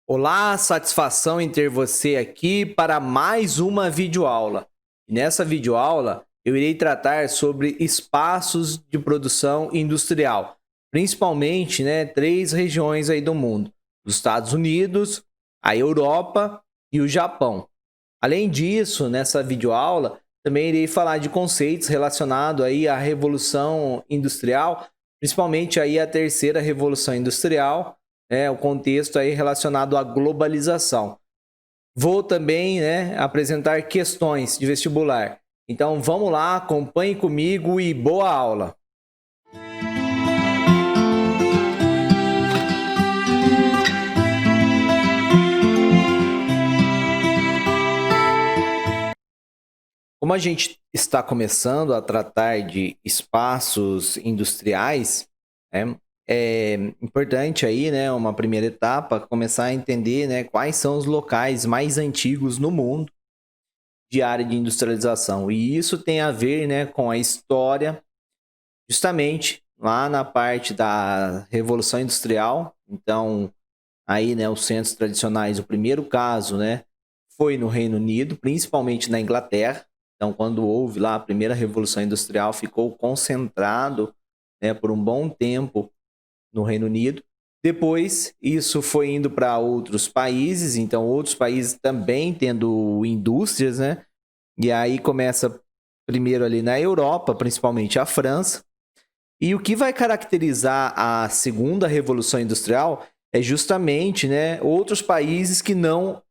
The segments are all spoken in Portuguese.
Olá, satisfação em ter você aqui para mais uma videoaula. Nessa videoaula, eu irei tratar sobre espaços de produção industrial, principalmente, três regiões aí do mundo: os Estados Unidos, a Europa e o Japão. Além disso, nessa videoaula, também irei falar de conceitos relacionados aí à revolução industrial, principalmente aí a terceira revolução industrial, o contexto aí relacionado à globalização. Vou também, apresentar questões de vestibular. Então vamos lá, acompanhe comigo e boa aula. Como a gente está começando a tratar de espaços industriais, é importante aí, uma primeira etapa, começar a entender, quais são os locais mais antigos no mundo de área de industrialização. E isso tem a ver, com a história, justamente lá na parte da Revolução Industrial. Então, aí, os centros tradicionais, o primeiro caso, foi no Reino Unido, principalmente na Inglaterra. Então, quando houve lá a primeira Revolução Industrial, ficou concentrado, por um bom tempo no Reino Unido. Depois, isso foi indo para outros países, então outros países também tendo indústrias, E aí começa primeiro ali na Europa, principalmente a França. E o que vai caracterizar a segunda Revolução Industrial é justamente, outros países que não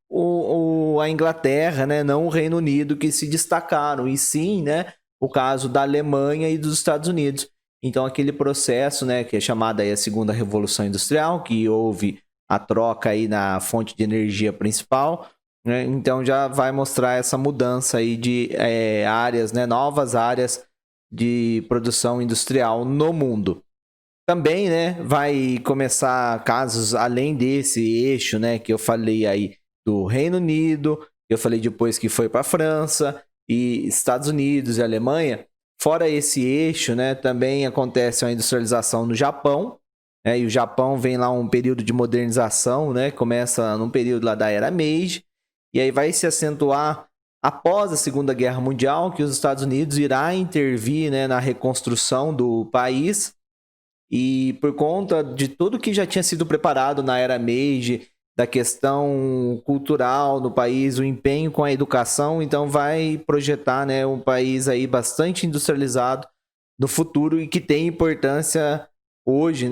a Inglaterra, não o Reino Unido, que se destacaram, e sim, o caso da Alemanha e dos Estados Unidos. Então, aquele processo, que é chamado aí a segunda Revolução Industrial, que houve a troca aí na fonte de energia principal, então já vai mostrar essa mudança aí de áreas, novas áreas de produção industrial no mundo. Também, vai começar casos além desse eixo, que eu falei aí do Reino Unido, que eu falei depois que foi para a França e Estados Unidos e Alemanha. Fora esse eixo, também acontece a industrialização no Japão, e o Japão vem lá um período de modernização, começa num período lá da Era Meiji, e aí vai se acentuar após a Segunda Guerra Mundial, que os Estados Unidos irá intervir, na reconstrução do país, e por conta de tudo que já tinha sido preparado na Era Meiji, da questão cultural no país, o empenho com a educação, então vai projetar, um país aí bastante industrializado no futuro e que tem importância hoje,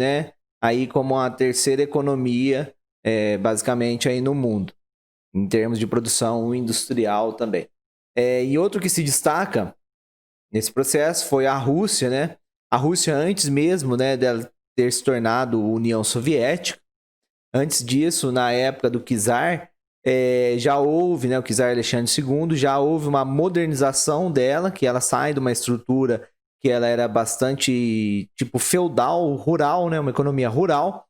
aí como a terceira economia, basicamente aí no mundo, em termos de produção industrial também. E outro que se destaca nesse processo foi a Rússia, A Rússia, antes mesmo, dela ter se tornado União Soviética, antes disso, na época do czar, já houve, o czar Alexandre II, já houve uma modernização dela, que ela sai de uma estrutura que ela era bastante tipo feudal, rural, uma economia rural,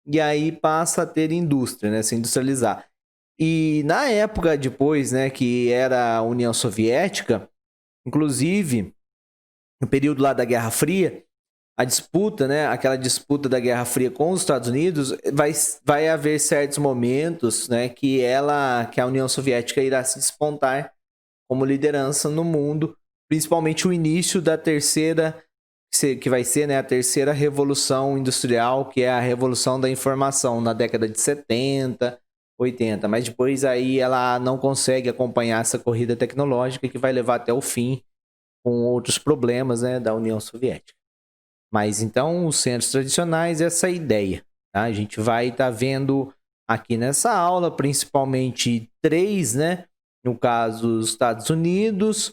e aí passa a ter indústria, se industrializar. E na época depois, que era a União Soviética, inclusive no período lá da Guerra Fria, a disputa, aquela disputa da Guerra Fria com os Estados Unidos, vai haver certos momentos, que a União Soviética irá se despontar como liderança no mundo, principalmente o início da terceira, que vai ser, a terceira revolução industrial, que é a revolução da informação, na década de 70, 80, mas depois aí ela não consegue acompanhar essa corrida tecnológica que vai levar até o fim, com outros problemas, da União Soviética. Mas então, os centros tradicionais, essa é a ideia. Tá? A gente vai estar vendo aqui nessa aula, principalmente três, no caso, os Estados Unidos,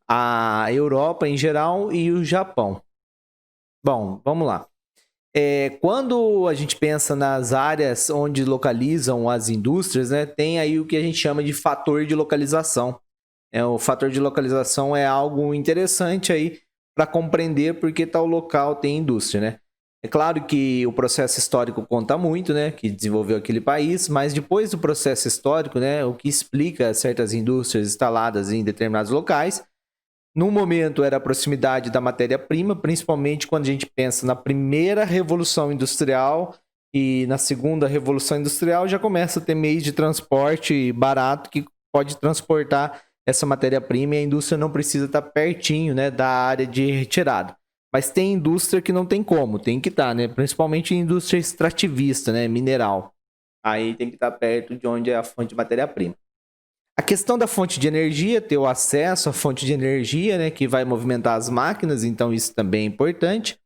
a Europa em geral e o Japão. Bom, vamos lá. Quando a gente pensa nas áreas onde localizam as indústrias, tem aí o que a gente chama de fator de localização. O fator de localização é algo interessante aí para compreender porque tal local tem indústria, É claro que o processo histórico conta muito, que desenvolveu aquele país, mas depois do processo histórico, o que explica certas indústrias instaladas em determinados locais, no momento era a proximidade da matéria-prima, principalmente quando a gente pensa na primeira revolução industrial, e na segunda revolução industrial já começa a ter meios de transporte barato que pode transportar essa matéria-prima e a indústria não precisa estar pertinho, né, da área de retirada. Mas tem indústria que não tem como, tem que estar, né? Principalmente indústria extrativista, né, mineral. Aí tem que estar perto de onde é a fonte de matéria-prima. A questão da fonte de energia, ter o acesso à fonte de energia, né, que vai movimentar as máquinas, então isso também é importante.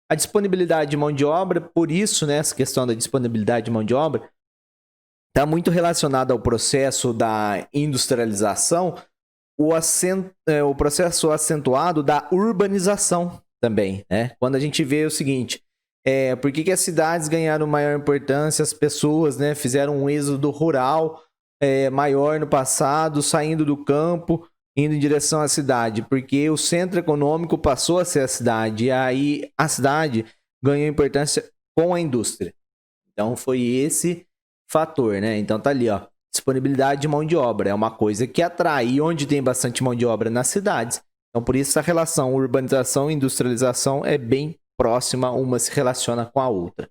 A disponibilidade de mão de obra, por isso, né, essa questão da disponibilidade de mão de obra está muito relacionada ao processo da industrialização, o processo acentuado da urbanização também, né? Quando a gente vê o seguinte, por que as cidades ganharam maior importância, as pessoas, né, fizeram um êxodo rural maior no passado, saindo do campo, indo em direção à cidade, porque o centro econômico passou a ser a cidade, e aí a cidade ganhou importância com a indústria. Então foi esse fator, né? Então tá ali, ó, disponibilidade de mão de obra, é uma coisa que atrai, e onde tem bastante mão de obra nas cidades. Então por isso a relação urbanização e industrialização é bem próxima, uma se relaciona com a outra.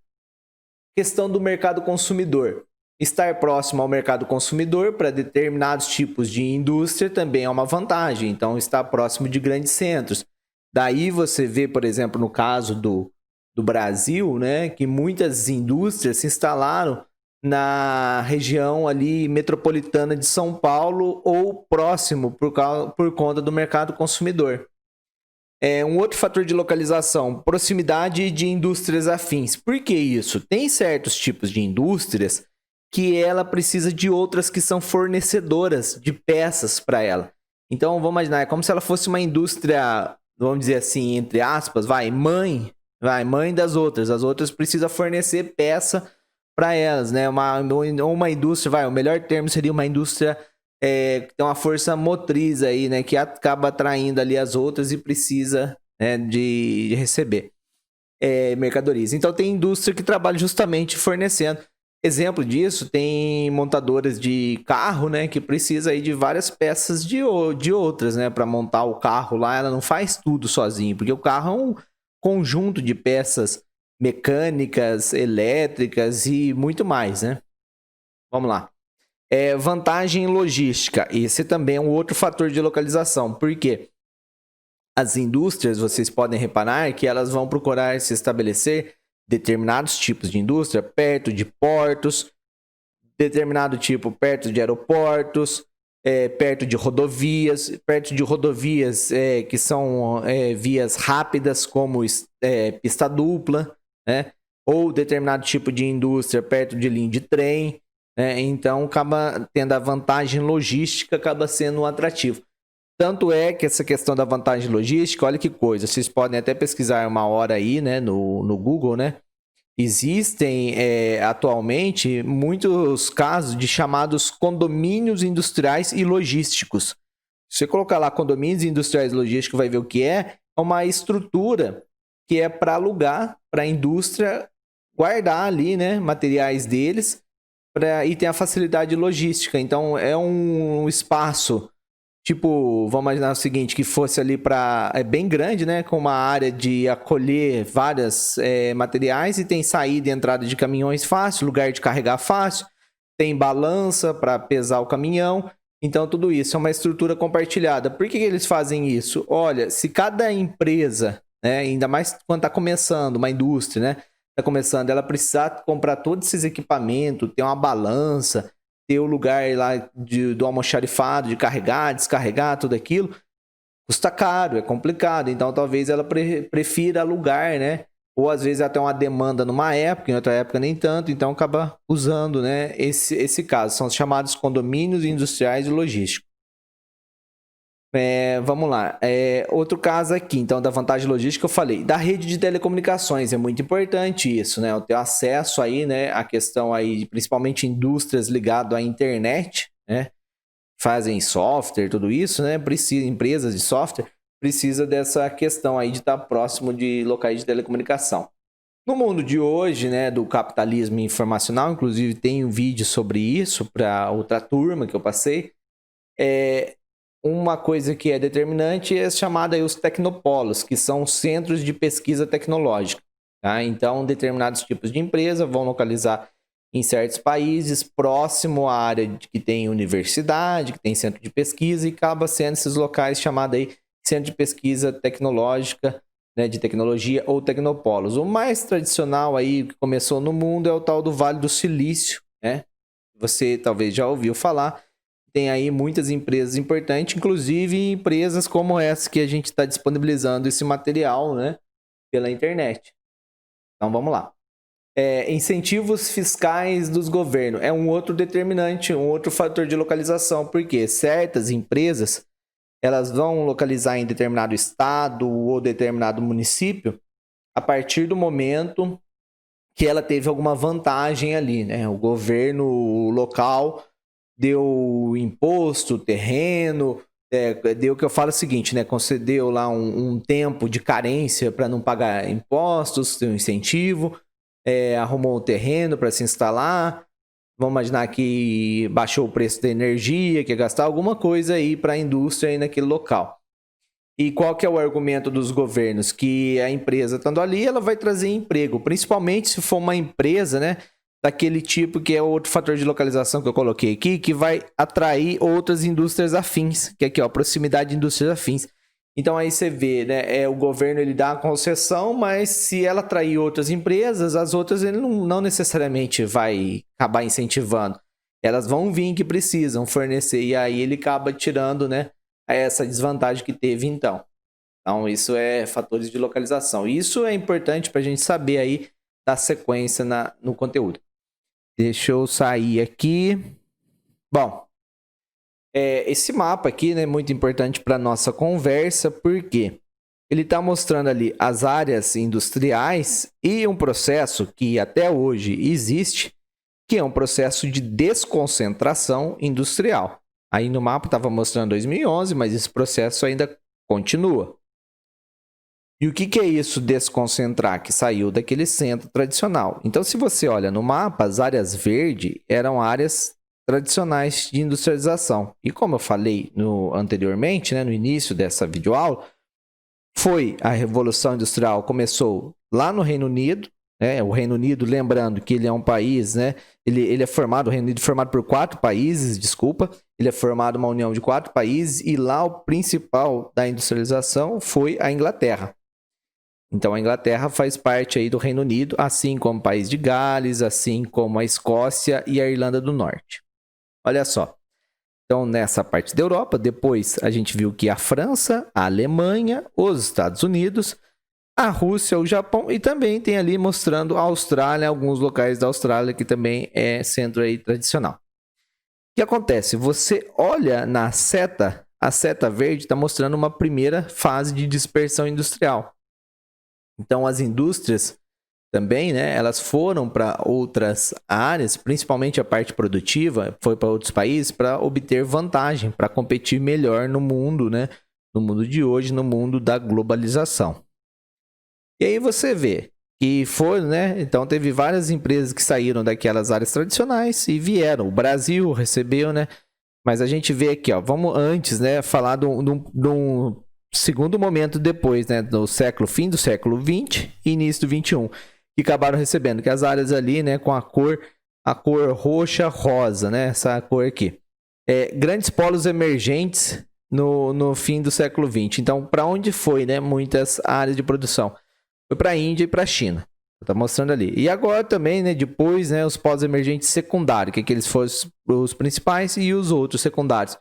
Questão do mercado consumidor. Estar próximo ao mercado consumidor para determinados tipos de indústria também é uma vantagem. Então, estar próximo de grandes centros. Daí você vê, por exemplo, no caso do Brasil, né, que muitas indústrias se instalaram na região ali metropolitana de São Paulo ou próximo por conta do mercado consumidor. Um outro fator de localização, proximidade de indústrias afins. Por que isso? Tem certos tipos de indústrias que ela precisa de outras que são fornecedoras de peças para ela. Então, vamos imaginar, é como se ela fosse uma indústria, vamos dizer assim, entre aspas, mãe das outras. As outras precisam fornecer peça para elas, né? Uma indústria, o melhor termo seria uma indústria que tem uma força motriz aí, né? Que acaba atraindo ali as outras e precisa, né, de receber mercadorias. Então, tem indústria que trabalha justamente fornecendo. Exemplo disso, tem montadoras de carro, né, que precisa aí de várias peças de outras, né, para montar o carro lá. Ela não faz tudo sozinha, porque o carro é um conjunto de peças mecânicas, elétricas e muito mais, né? Vamos lá. Vantagem logística. Esse também é um outro fator de localização. Por quê? As indústrias, vocês podem reparar que elas vão procurar se estabelecer determinados tipos de indústria perto de portos, determinado tipo perto de aeroportos, perto de rodovias que são vias rápidas como pista dupla, né? Ou determinado tipo de indústria perto de linha de trem, né? Então acaba tendo a vantagem logística, acaba sendo um atrativo. Tanto é que essa questão da vantagem logística, olha que coisa, vocês podem até pesquisar uma hora aí, né, no Google, né? Existem atualmente muitos casos de chamados condomínios industriais e logísticos. Se você colocar lá condomínios industriais e logísticos, vai ver o que é uma estrutura que é para alugar, para a indústria guardar ali, né, materiais deles, e tem a facilidade logística. Então é um espaço. Tipo, vamos imaginar o seguinte, que fosse ali bem grande, né? Com uma área de acolher vários materiais e tem saída e entrada de caminhões fácil, lugar de carregar fácil, tem balança para pesar o caminhão. Então, tudo isso é uma estrutura compartilhada. Por que eles fazem isso? Olha, se cada empresa, né, ainda mais quando está começando, uma indústria, né? Está começando, ela precisar comprar todos esses equipamentos, ter uma balança, ter o lugar lá do almoxarifado, de carregar, descarregar, tudo aquilo, custa caro, é complicado. Então, talvez ela prefira alugar, né? Ou, às vezes, até uma demanda numa época, em outra época nem tanto. Então, acaba usando, né, esse caso. São os chamados condomínios industriais e logísticos. Vamos lá. Outro caso aqui, então, da vantagem logística, eu falei. Da rede de telecomunicações, é muito importante isso, né? Eu ter acesso aí, né? A questão aí, principalmente indústrias ligadas à internet, né? Fazem software, tudo isso, né? Empresas de software, precisa dessa questão aí de estar próximo de locais de telecomunicação. No mundo de hoje, né, do capitalismo informacional, inclusive tem um vídeo sobre isso para outra turma que eu passei, uma coisa que é determinante é chamada aí os tecnopolos, que são centros de pesquisa tecnológica. tá? Então, determinados tipos de empresa vão localizar em certos países, próximo à área que tem universidade, que tem centro de pesquisa, e acaba sendo esses locais chamados aí centro de pesquisa tecnológica, né, de tecnologia ou tecnopolos. O mais tradicional aí que começou no mundo é o tal do Vale do Silício, né? Você talvez já ouviu falar. Tem aí muitas empresas importantes, inclusive empresas como essa que a gente está disponibilizando esse material, né, pela internet. Então vamos lá. Incentivos fiscais dos governos é um outro determinante, um outro fator de localização, porque certas empresas elas vão localizar em determinado estado ou determinado município a partir do momento que ela teve alguma vantagem ali, né? O governo local deu imposto, terreno, deu que eu falo o seguinte, né? Concedeu lá um tempo de carência para não pagar impostos, tem um incentivo, arrumou um terreno para se instalar. Vamos imaginar que baixou o preço da energia, que ia gastar alguma coisa aí para a indústria aí naquele local. E qual que é o argumento dos governos? Que a empresa estando ali, ela vai trazer emprego, principalmente se for uma empresa, né, daquele tipo que é outro fator de localização que eu coloquei aqui, que vai atrair outras indústrias afins, que é aqui, ó, proximidade de indústrias afins. Então aí você vê, né, o governo ele dá a concessão, mas se ela atrair outras empresas, as outras ele não necessariamente vai acabar incentivando. Elas vão vir que precisam fornecer, e aí ele acaba tirando, né, essa desvantagem que teve então. Então isso é fatores de localização. Isso é importante para a gente saber aí da sequência no conteúdo. Deixa eu sair aqui. Bom, esse mapa aqui, né, é muito importante para nossa conversa, porque ele está mostrando ali as áreas industriais e um processo que até hoje existe, que é um processo de desconcentração industrial. Aí no mapa estava mostrando 2011, mas esse processo ainda continua. E o que é isso desconcentrar? Que saiu daquele centro tradicional. Então, se você olha no mapa, as áreas verdes eram áreas tradicionais de industrialização. E como eu falei anteriormente, né, no início dessa videoaula, foi a Revolução Industrial, começou lá no Reino Unido, né? O Reino Unido, lembrando que ele é um país, né? Ele é formado, o Reino Unido é formado por 4 países, desculpa. Ele é formado uma união de 4 países e lá o principal da industrialização foi a Inglaterra. Então a Inglaterra faz parte aí do Reino Unido, assim como o país de Gales, assim como a Escócia e a Irlanda do Norte. Olha só. Então, nessa parte da Europa, depois a gente viu que a França, a Alemanha, os Estados Unidos, a Rússia, o Japão e também tem ali mostrando a Austrália, alguns locais da Austrália que também é centro aí tradicional. O que acontece? Você olha na seta, a seta verde está mostrando uma primeira fase de dispersão industrial. Então, as indústrias também, né, elas foram para outras áreas, principalmente a parte produtiva, foi para outros países para obter vantagem, para competir melhor no mundo, né, no mundo de hoje, no mundo da globalização. E aí você vê que foi, né, então teve várias empresas que saíram daquelas áreas tradicionais e vieram. O Brasil recebeu, né, mas a gente vê aqui, ó, vamos antes, né, falar de um segundo momento depois, né, do fim do século XX e início do XXI. Que acabaram recebendo, que as áreas ali, né, com a cor roxa-rosa, né, essa cor aqui. Grandes polos emergentes no fim do século XX. Então, para onde foi, né, muitas áreas de produção? Foi para a Índia e para a China. Tá mostrando ali. E agora também, né, depois, né, os polos emergentes secundários, que aqueles foram os principais e os outros secundários.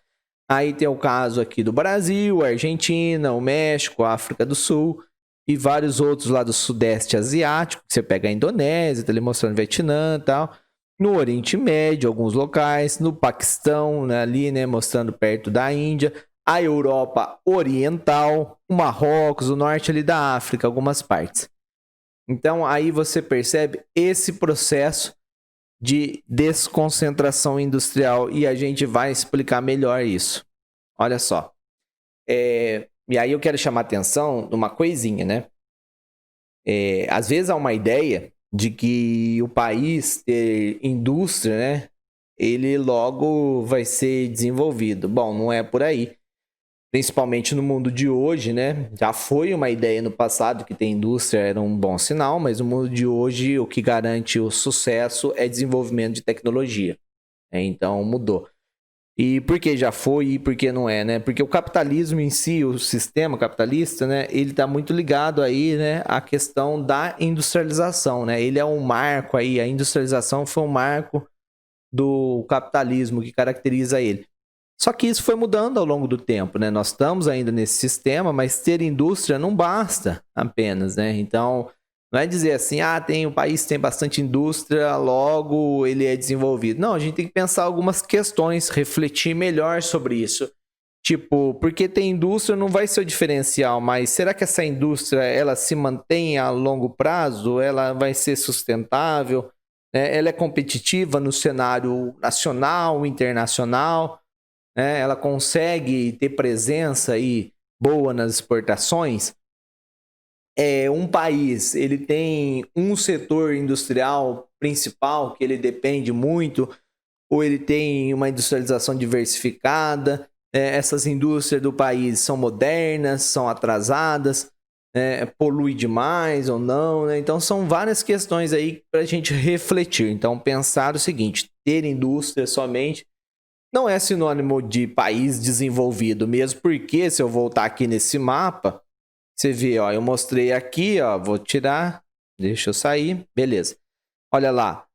Aí tem o caso aqui do Brasil, a Argentina, o México, a África do Sul e vários outros lá do Sudeste Asiático, que você pega a Indonésia, tá ali mostrando Vietnã e tal, no Oriente Médio, alguns locais, no Paquistão, né, ali, né, mostrando perto da Índia, a Europa Oriental, o Marrocos, o norte ali da África, algumas partes. Então aí você percebe esse processo de desconcentração industrial e a gente vai explicar melhor isso. Olha só. E aí eu quero chamar a atenção de uma coisinha, né? Às vezes há uma ideia de que o país ter indústria, né? Ele logo vai ser desenvolvido. Bom, não é por aí. principalmente no mundo de hoje, né? Já foi uma ideia no passado que ter indústria era um bom sinal, mas no mundo de hoje o que garante o sucesso é desenvolvimento de tecnologia. Então mudou. E por que já foi e por que não é, né? Porque o capitalismo em si, o sistema capitalista, né? Ele está muito ligado aí, né? À questão da industrialização, né? Ele é um marco aí, a industrialização foi um marco do capitalismo que caracteriza ele. Só que isso foi mudando ao longo do tempo, né? Nós estamos ainda nesse sistema, mas ter indústria não basta apenas, né? Então, não é dizer assim, o país tem bastante indústria, logo ele é desenvolvido. Não, a gente tem que pensar algumas questões, refletir melhor sobre isso. Tipo, porque tem indústria não vai ser o diferencial, mas será que essa indústria ela se mantém a longo prazo? Ela vai ser sustentável? Ela é competitiva no cenário nacional, internacional? Ela consegue ter presença aí boa nas exportações. Um país, ele tem um setor industrial principal que ele depende muito, ou ele tem uma industrialização diversificada. Essas indústrias do país são modernas, são atrasadas, polui demais ou não, né? Então são várias questões aí para a gente refletir. Então pensar o seguinte, ter indústria somente não é sinônimo de país desenvolvido, mesmo porque, se eu voltar aqui nesse mapa, você vê, ó, eu mostrei aqui, ó, vou tirar, deixa eu sair, beleza. Olha lá,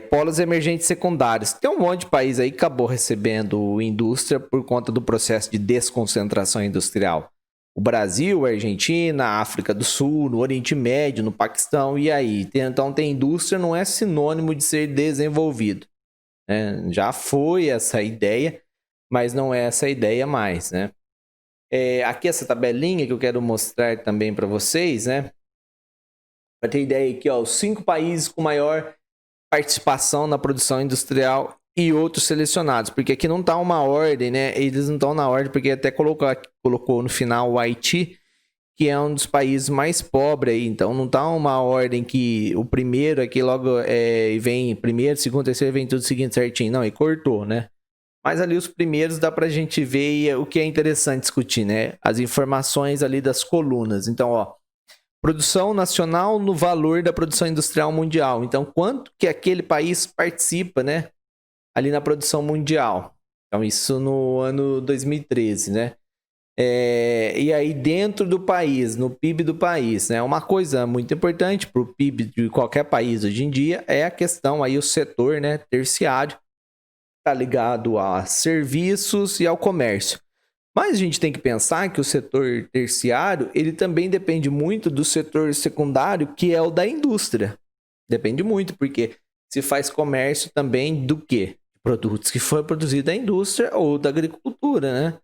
polos emergentes secundários. Tem um monte de país aí que acabou recebendo indústria por conta do processo de desconcentração industrial. O Brasil, a Argentina, a África do Sul, no Oriente Médio, no Paquistão, e aí? Então, ter indústria não é sinônimo de ser desenvolvido. Já foi essa ideia, mas não é essa ideia mais, né? Aqui essa tabelinha que eu quero mostrar também para vocês, né? Para ter ideia aqui, ó, os 5 países com maior participação na produção industrial e outros selecionados, porque aqui não tá uma ordem, né? Eles não estão na ordem, porque até colocou no final o Haiti, que é um dos países mais pobres aí, então não tá uma ordem que o primeiro aqui logo vem primeiro, segundo, terceiro, vem tudo seguindo certinho, não, e cortou, né? Mas ali os primeiros dá pra gente ver o que é interessante discutir, né? As informações ali das colunas. Então, ó, produção nacional no valor da produção industrial mundial. Então, quanto que aquele país participa, né? Ali na produção mundial. Então, isso no ano 2013, né? E aí dentro do país, no PIB do país, né? Uma coisa muito importante para o PIB de qualquer país hoje em dia é a questão aí, o setor, né, terciário, está ligado a serviços e ao comércio. Mas a gente tem que pensar que o setor terciário, ele também depende muito do setor secundário, que é o da indústria. Depende muito, porque se faz comércio também do quê? Produtos que foram produzidos da indústria ou da agricultura, né?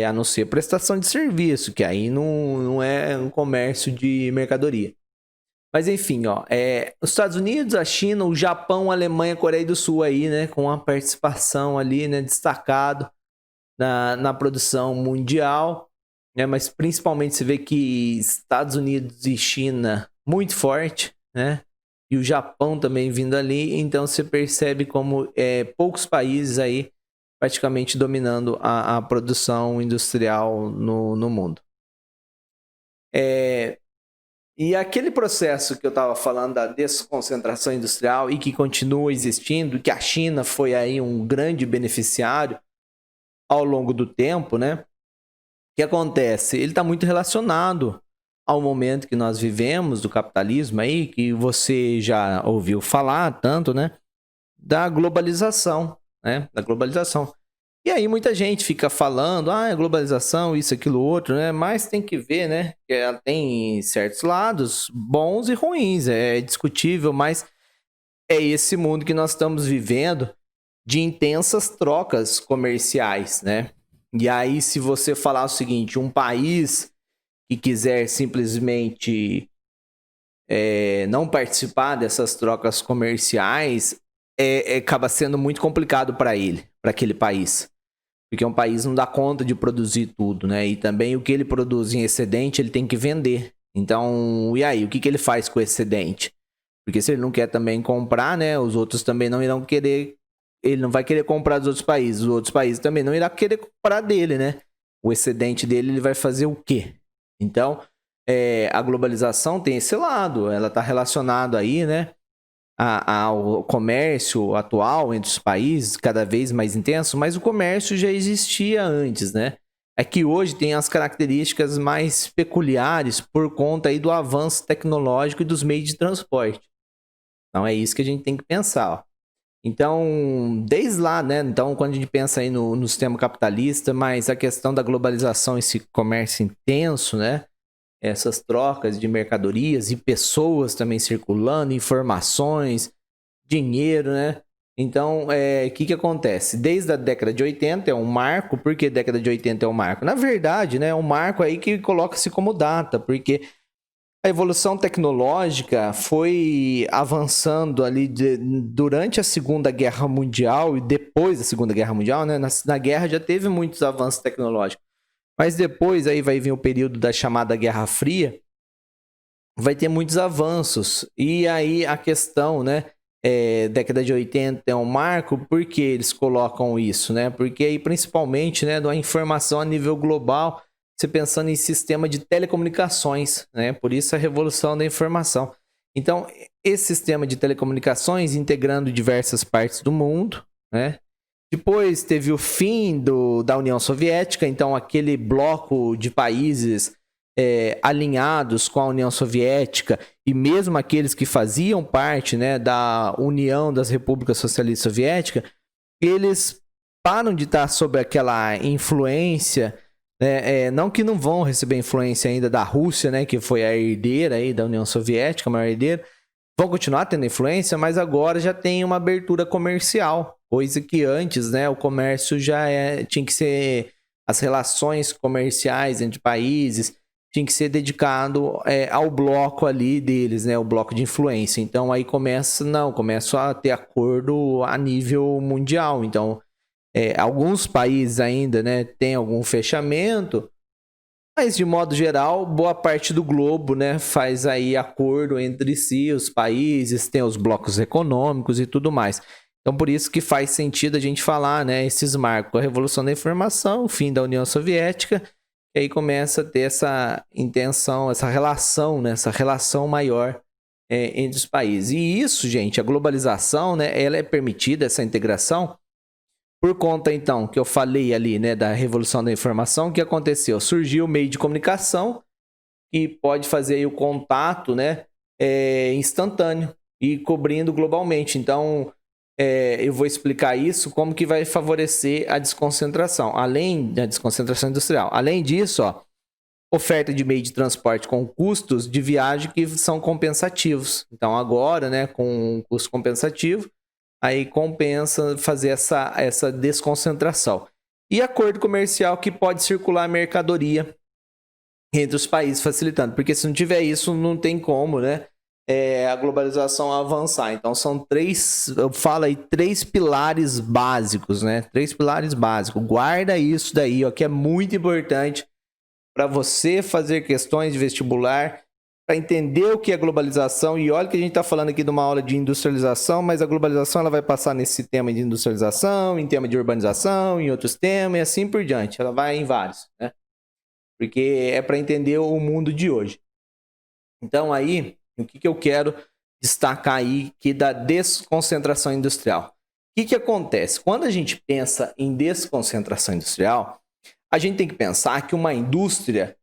A não ser prestação de serviço, que aí não é um comércio de mercadoria. Mas enfim, ó, os Estados Unidos, a China, o Japão, a Alemanha, a Coreia do Sul aí, né, com a participação ali, né, destacado na produção mundial, né, mas principalmente você vê que Estados Unidos e China muito forte, né, e o Japão também vindo ali, então você percebe como poucos países aí praticamente dominando a produção industrial no mundo. E aquele processo que eu estava falando da desconcentração industrial e que continua existindo, que a China foi aí um grande beneficiário ao longo do tempo, né? O que acontece? Ele está muito relacionado ao momento que nós vivemos do capitalismo aí, que você já ouviu falar tanto, né? Da globalização, né? Da globalização. E aí muita gente fica falando, globalização, isso, aquilo, outro, né? Mas tem que ver, né? Que ela tem certos lados bons e ruins, é discutível, mas é esse mundo que nós estamos vivendo de intensas trocas comerciais, né? E aí se você falar o seguinte, um país que quiser simplesmente não participar dessas trocas comerciais, acaba sendo muito complicado para ele, para aquele país. Porque um país não dá conta de produzir tudo, né? E também o que ele produz em excedente, ele tem que vender. Então, e aí, o que ele faz com o excedente? Porque se ele não quer também comprar, né? Os outros também não irão querer. Ele não vai querer comprar dos outros países. Os outros países também não irão querer comprar dele, né? O excedente dele, ele vai fazer o quê? Então, a globalização tem esse lado, ela está relacionada aí, né, ao comércio atual entre os países, cada vez mais intenso, mas o comércio já existia antes, né? É que hoje tem as características mais peculiares por conta aí do avanço tecnológico e dos meios de transporte. Então é isso que a gente tem que pensar, ó. Então, desde lá, né? Então, quando a gente pensa aí no sistema capitalista, mas a questão da globalização, esse comércio intenso, né? Essas trocas de mercadorias e pessoas também circulando, informações, dinheiro, né? Então, o que acontece? Desde a década de 80 é um marco. Por que década de 80 é um marco? Na verdade, né, é um marco aí que coloca-se como data, porque a evolução tecnológica foi avançando ali durante a Segunda Guerra Mundial e depois da Segunda Guerra Mundial, né? Na guerra já teve muitos avanços tecnológicos, mas depois aí vai vir o período da chamada Guerra Fria, vai ter muitos avanços. E aí a questão, né? Década de 80 é um marco, por que eles colocam isso, né? Porque aí principalmente, né, da informação a nível global, você pensando em sistema de telecomunicações, né? Por isso a revolução da informação. Então, esse sistema de telecomunicações integrando diversas partes do mundo, né? Depois teve o fim da União Soviética, então aquele bloco de países alinhados com a União Soviética e mesmo aqueles que faziam parte, né, da União das Repúblicas Socialistas Soviéticas, eles param de estar sob aquela influência, né, não que não vão receber influência ainda da Rússia, né, que foi a herdeira aí da União Soviética, a maior herdeira, vão continuar tendo influência, mas agora já tem uma abertura comercial, coisa que antes, né, o comércio já tinha que ser, as relações comerciais entre países tinha que ser dedicado ao bloco ali deles, né, o bloco de influência. Então aí começa a ter acordo a nível mundial. Então alguns países ainda, né, tem algum fechamento, mas de modo geral, boa parte do globo, né, faz aí acordo entre si, os países, tem os blocos econômicos e tudo mais. Então por isso que faz sentido a gente falar, né, esses marcos, a Revolução da Informação, o fim da União Soviética. E aí começa a ter essa intenção, essa relação, né? Essa relação maior entre os países. E isso, gente, a globalização, né? Ela é permitida, essa integração, por conta, então, que eu falei ali, né? Da Revolução da Informação, o que aconteceu? Surgiu o meio de comunicação que pode fazer aí o contato, né? Instantâneo e cobrindo globalmente. Então, eu vou explicar isso, como que vai favorecer a desconcentração, além da desconcentração industrial. Além disso, ó, oferta de meio de transporte com custos de viagem que são compensativos. Então agora, né, com um custo compensativo, aí compensa fazer essa desconcentração. E acordo comercial que pode circular mercadoria entre os países, facilitando. Porque se não tiver isso, não tem como, né? A globalização avançar. Então são três pilares básicos, né? 3 pilares básicos. Guarda isso daí, ó, que é muito importante para você fazer questões de vestibular, para entender o que é globalização. E olha que a gente está falando aqui de uma aula de industrialização, mas a globalização ela vai passar nesse tema de industrialização, em tema de urbanização, em outros temas e assim por diante. Ela vai em vários, né? Porque é para entender o mundo de hoje. Então aí, o que eu quero destacar aí que da desconcentração industrial. O que acontece? Quando a gente pensa em desconcentração industrial, a gente tem que pensar que uma indústria,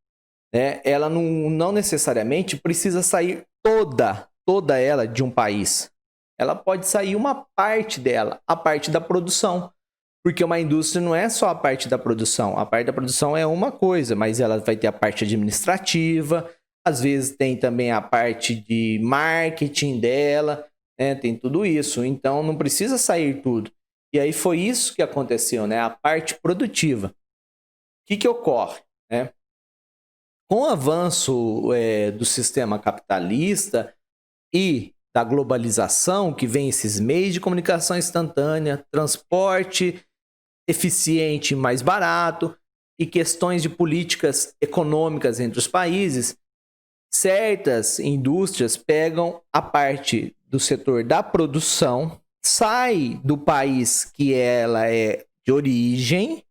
né, ela não necessariamente precisa sair toda ela de um país. Ela pode sair uma parte dela, a parte da produção. Porque uma indústria não é só a parte da produção. A parte da produção é uma coisa, mas ela vai ter a parte administrativa, às vezes tem também a parte de marketing dela, né? Tem tudo isso. Então não precisa sair tudo. E aí foi isso que aconteceu, né? A parte produtiva. O que ocorre, né? Com o avanço do sistema capitalista e da globalização, que vem esses meios de comunicação instantânea, transporte eficiente e mais barato, e questões de políticas econômicas entre os países, certas indústrias pegam a parte do setor da produção, sai do país que ela é de origem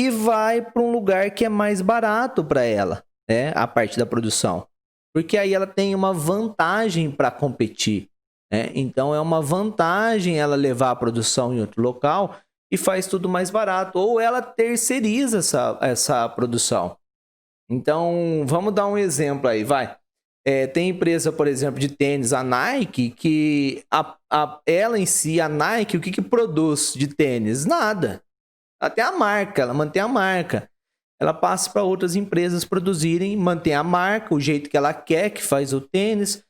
e vai para um lugar que é mais barato para ela, né? A parte da produção. Porque aí ela tem uma vantagem para competir, né? Então é uma vantagem ela levar a produção em outro local e faz tudo mais barato. Ou ela terceiriza essa produção. Então, vamos dar um exemplo aí, vai. Tem empresa, por exemplo, de tênis, a Nike, que ela em si, a Nike, o que produz de tênis? Nada. Ela tem a marca, ela mantém a marca. Ela passa para outras empresas produzirem, mantém a marca, o jeito que ela quer, que faz o tênis,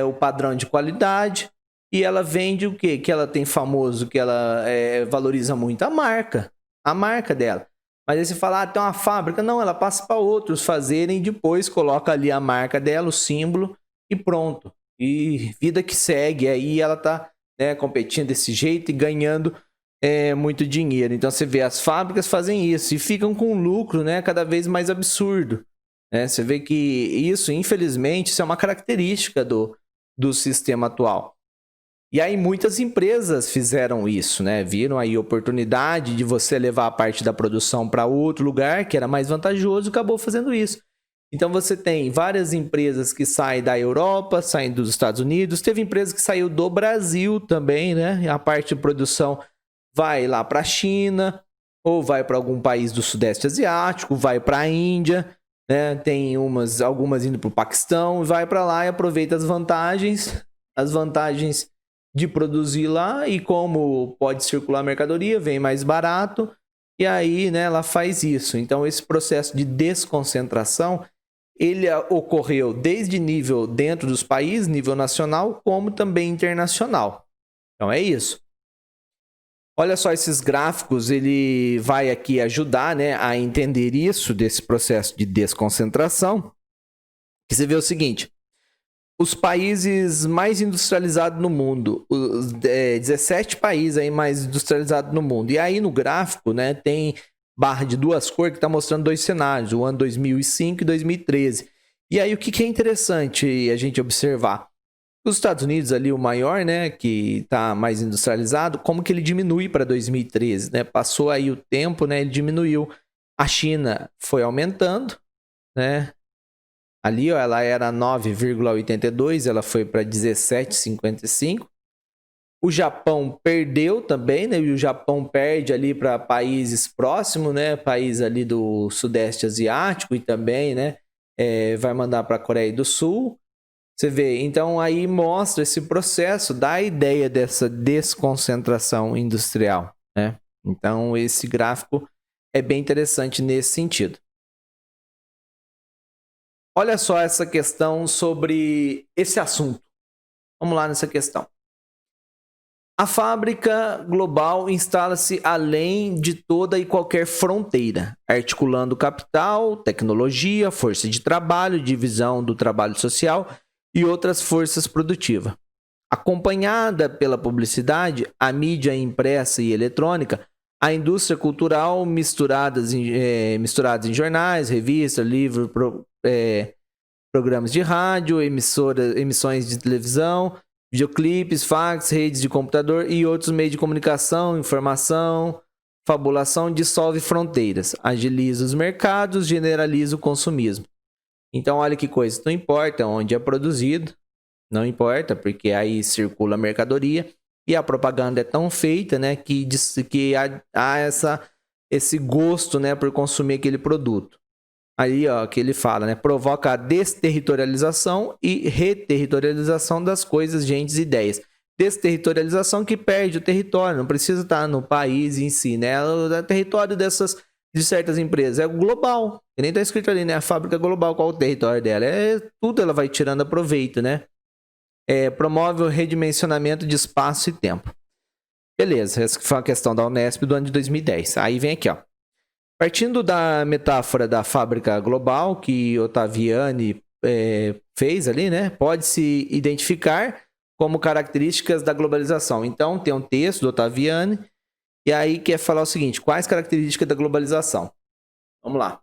o padrão de qualidade. E ela vende o quê? Que ela tem famoso, que ela valoriza muito a marca dela. Mas aí você fala, tem uma fábrica. Não, ela passa para outros fazerem, depois coloca ali a marca dela, o símbolo, e pronto. E vida que segue. Aí ela tá, né, competindo desse jeito e ganhando muito dinheiro. Então você vê, as fábricas fazem isso e ficam com um lucro, né, cada vez mais absurdo. Né? Você vê que isso, infelizmente, isso é uma característica do sistema atual. E aí muitas empresas fizeram isso, né? Viram aí a oportunidade de você levar a parte da produção para outro lugar que era mais vantajoso e acabou fazendo isso. Então você tem várias empresas que saem da Europa, saem dos Estados Unidos, teve empresa que saiu do Brasil também, né? A parte de produção vai lá para a China ou vai para algum país do Sudeste Asiático, vai para a Índia, né? Tem algumas indo para o Paquistão, vai para lá e aproveita as vantagens de produzir lá, e como pode circular a mercadoria, vem mais barato, e aí, né, ela faz isso. Então esse processo de desconcentração, ele ocorreu desde nível dentro dos países, nível nacional, como também internacional. Então é isso. Olha só esses gráficos, ele vai aqui ajudar, né, a entender isso, desse processo de desconcentração. Que você vê o seguinte: os países mais industrializados no mundo, os 17 países aí mais industrializados no mundo. E aí no gráfico, né, tem barra de duas cores que está mostrando dois cenários, o ano 2005 e 2013. E aí o que é interessante a gente observar? Os Estados Unidos ali, o maior, né, que está mais industrializado, como que ele diminui para 2013, né? Passou aí o tempo, né, ele diminuiu. A China foi aumentando, né? Ali, ó, ela era 9,82, ela foi para 17,55. O Japão perdeu também, né? E o Japão perde ali para países próximos, né? País ali do Sudeste Asiático e também, né? Vai mandar para a Coreia do Sul. Você vê, então aí mostra esse processo, dá a ideia dessa desconcentração industrial, né? Então esse gráfico é bem interessante nesse sentido. Olha só essa questão sobre esse assunto. Vamos lá nessa questão. A fábrica global instala-se além de toda e qualquer fronteira, articulando capital, tecnologia, força de trabalho, divisão do trabalho social e outras forças produtivas. Acompanhada pela publicidade, a mídia impressa e eletrônica, a indústria cultural misturadas em jornais, revistas, livros, programas de rádio, emissões de televisão, videoclipes, fax, redes de computador e outros meios de comunicação, informação, fabulação, dissolve fronteiras, agiliza os mercados, generaliza o consumismo. Então, olha que coisa, não importa onde é produzido, não importa, porque aí circula a mercadoria e a propaganda é tão feita, né, que há esse gosto, né, por consumir aquele produto. Aí, ó, que ele fala, né, provoca a desterritorialização e reterritorialização das coisas, gentes e ideias. Desterritorialização que perde o território, não precisa estar no país em si, né? O território de certas empresas é global. E nem está escrito ali, né? A fábrica global, qual o território dela? Tudo ela vai tirando proveito, né? Promove o redimensionamento de espaço e tempo. Beleza, essa foi a questão da Unesp do ano de 2010. Aí vem aqui, ó. Partindo da metáfora da fábrica global que Ottaviani fez ali, né? Pode-se identificar como características da globalização. Então, tem um texto do Ottaviani e aí quer falar o seguinte: quais características da globalização? Vamos lá.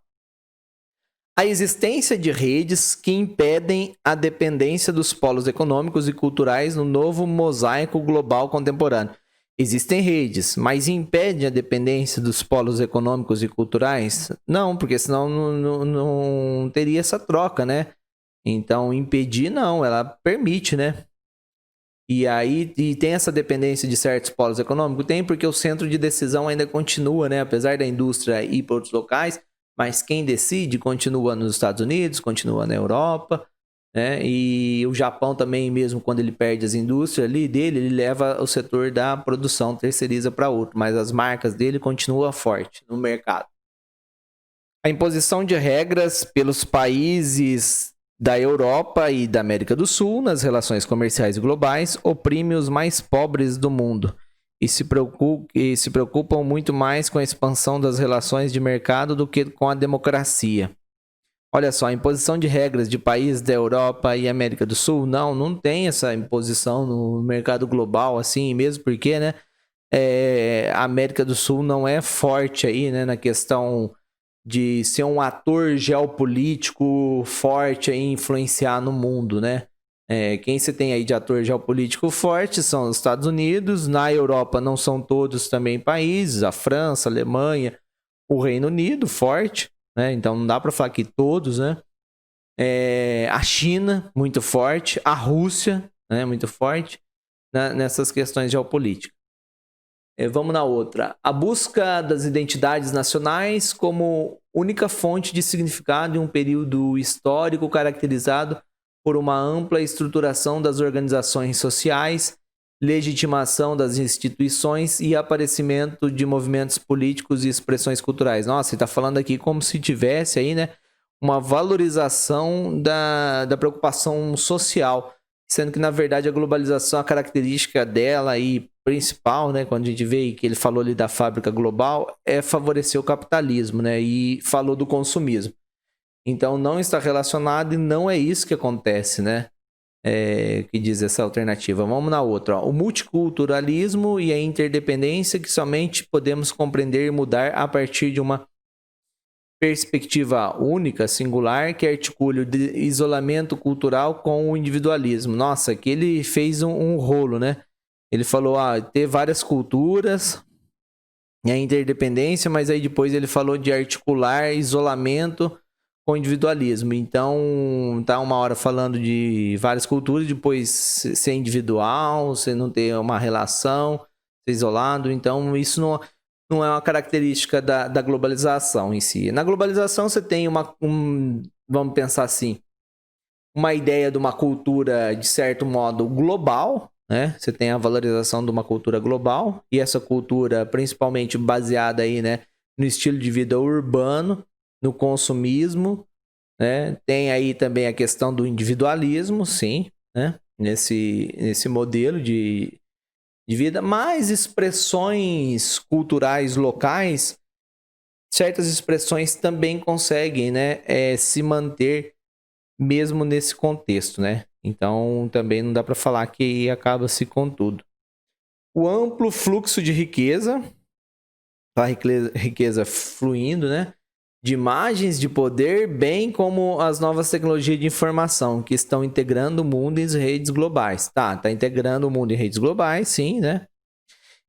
A existência de redes que impedem a dependência dos polos econômicos e culturais no novo mosaico global contemporâneo. Existem redes, mas impede a dependência dos polos econômicos e culturais? Não, porque senão não teria essa troca, né? Então, impedir não, ela permite, né? E aí tem essa dependência de certos polos econômicos? Tem, porque o centro de decisão ainda continua, né? Apesar da indústria ir para outros locais, mas quem decide continua nos Estados Unidos, continua na Europa, né? E o Japão também, mesmo quando ele perde as indústrias ali dele, ele leva o setor da produção, terceiriza para outro, mas as marcas dele continuam forte no mercado. A imposição de regras pelos países da Europa e da América do Sul nas relações comerciais globais oprime os mais pobres do mundo e se preocupam muito mais com a expansão das relações de mercado do que com a democracia. Olha só, a imposição de regras de países da Europa e América do Sul, não tem essa imposição no mercado global, assim, mesmo porque, né, a América do Sul não é forte aí, né, na questão de ser um ator geopolítico forte e influenciar no mundo, né? Quem você tem aí de ator geopolítico forte são os Estados Unidos, na Europa não são todos também países, a França, a Alemanha, o Reino Unido forte, né? Então não dá para falar que todos, né? A China, muito forte, a Rússia, né? Muito forte, né? Nessas questões geopolíticas. Vamos na outra. A busca das identidades nacionais como única fonte de significado em um período histórico caracterizado por uma ampla estruturação das organizações sociais, legitimação das instituições e aparecimento de movimentos políticos e expressões culturais. Nossa, você está falando aqui como se tivesse aí, né, uma valorização da preocupação social, sendo que, na verdade, a globalização, a característica dela aí, principal, né, quando a gente vê que ele falou ali da fábrica global, é favorecer o capitalismo, né, e falou do consumismo. Então, não está relacionado e não é isso que acontece, né, que diz essa alternativa. Vamos na outra, ó. O multiculturalismo e a interdependência que somente podemos compreender e mudar a partir de uma perspectiva única, singular, que articule o isolamento cultural com o individualismo. Nossa, aqui ele fez um rolo, né? Ele falou, ter várias culturas e a interdependência, mas aí depois ele falou de articular isolamento com individualismo. Então, tá uma hora falando de várias culturas, depois ser individual, você não ter uma relação, ser isolado. Então, isso não é uma característica da globalização em si. Na globalização você tem vamos pensar assim, uma ideia de uma cultura, de certo modo, global, né? Você tem a valorização de uma cultura global, e essa cultura principalmente baseada aí, né, no estilo de vida urbano, no consumismo, né? Tem aí também a questão do individualismo, sim, né? Nesse modelo de vida, mas expressões culturais locais, certas expressões também conseguem, né, se manter mesmo nesse contexto, né? Então também não dá para falar que acaba-se com tudo. O amplo fluxo de riqueza, a riqueza fluindo, né? De imagens, de poder, bem como as novas tecnologias de informação que estão integrando o mundo em redes globais. Tá integrando o mundo em redes globais, sim, né?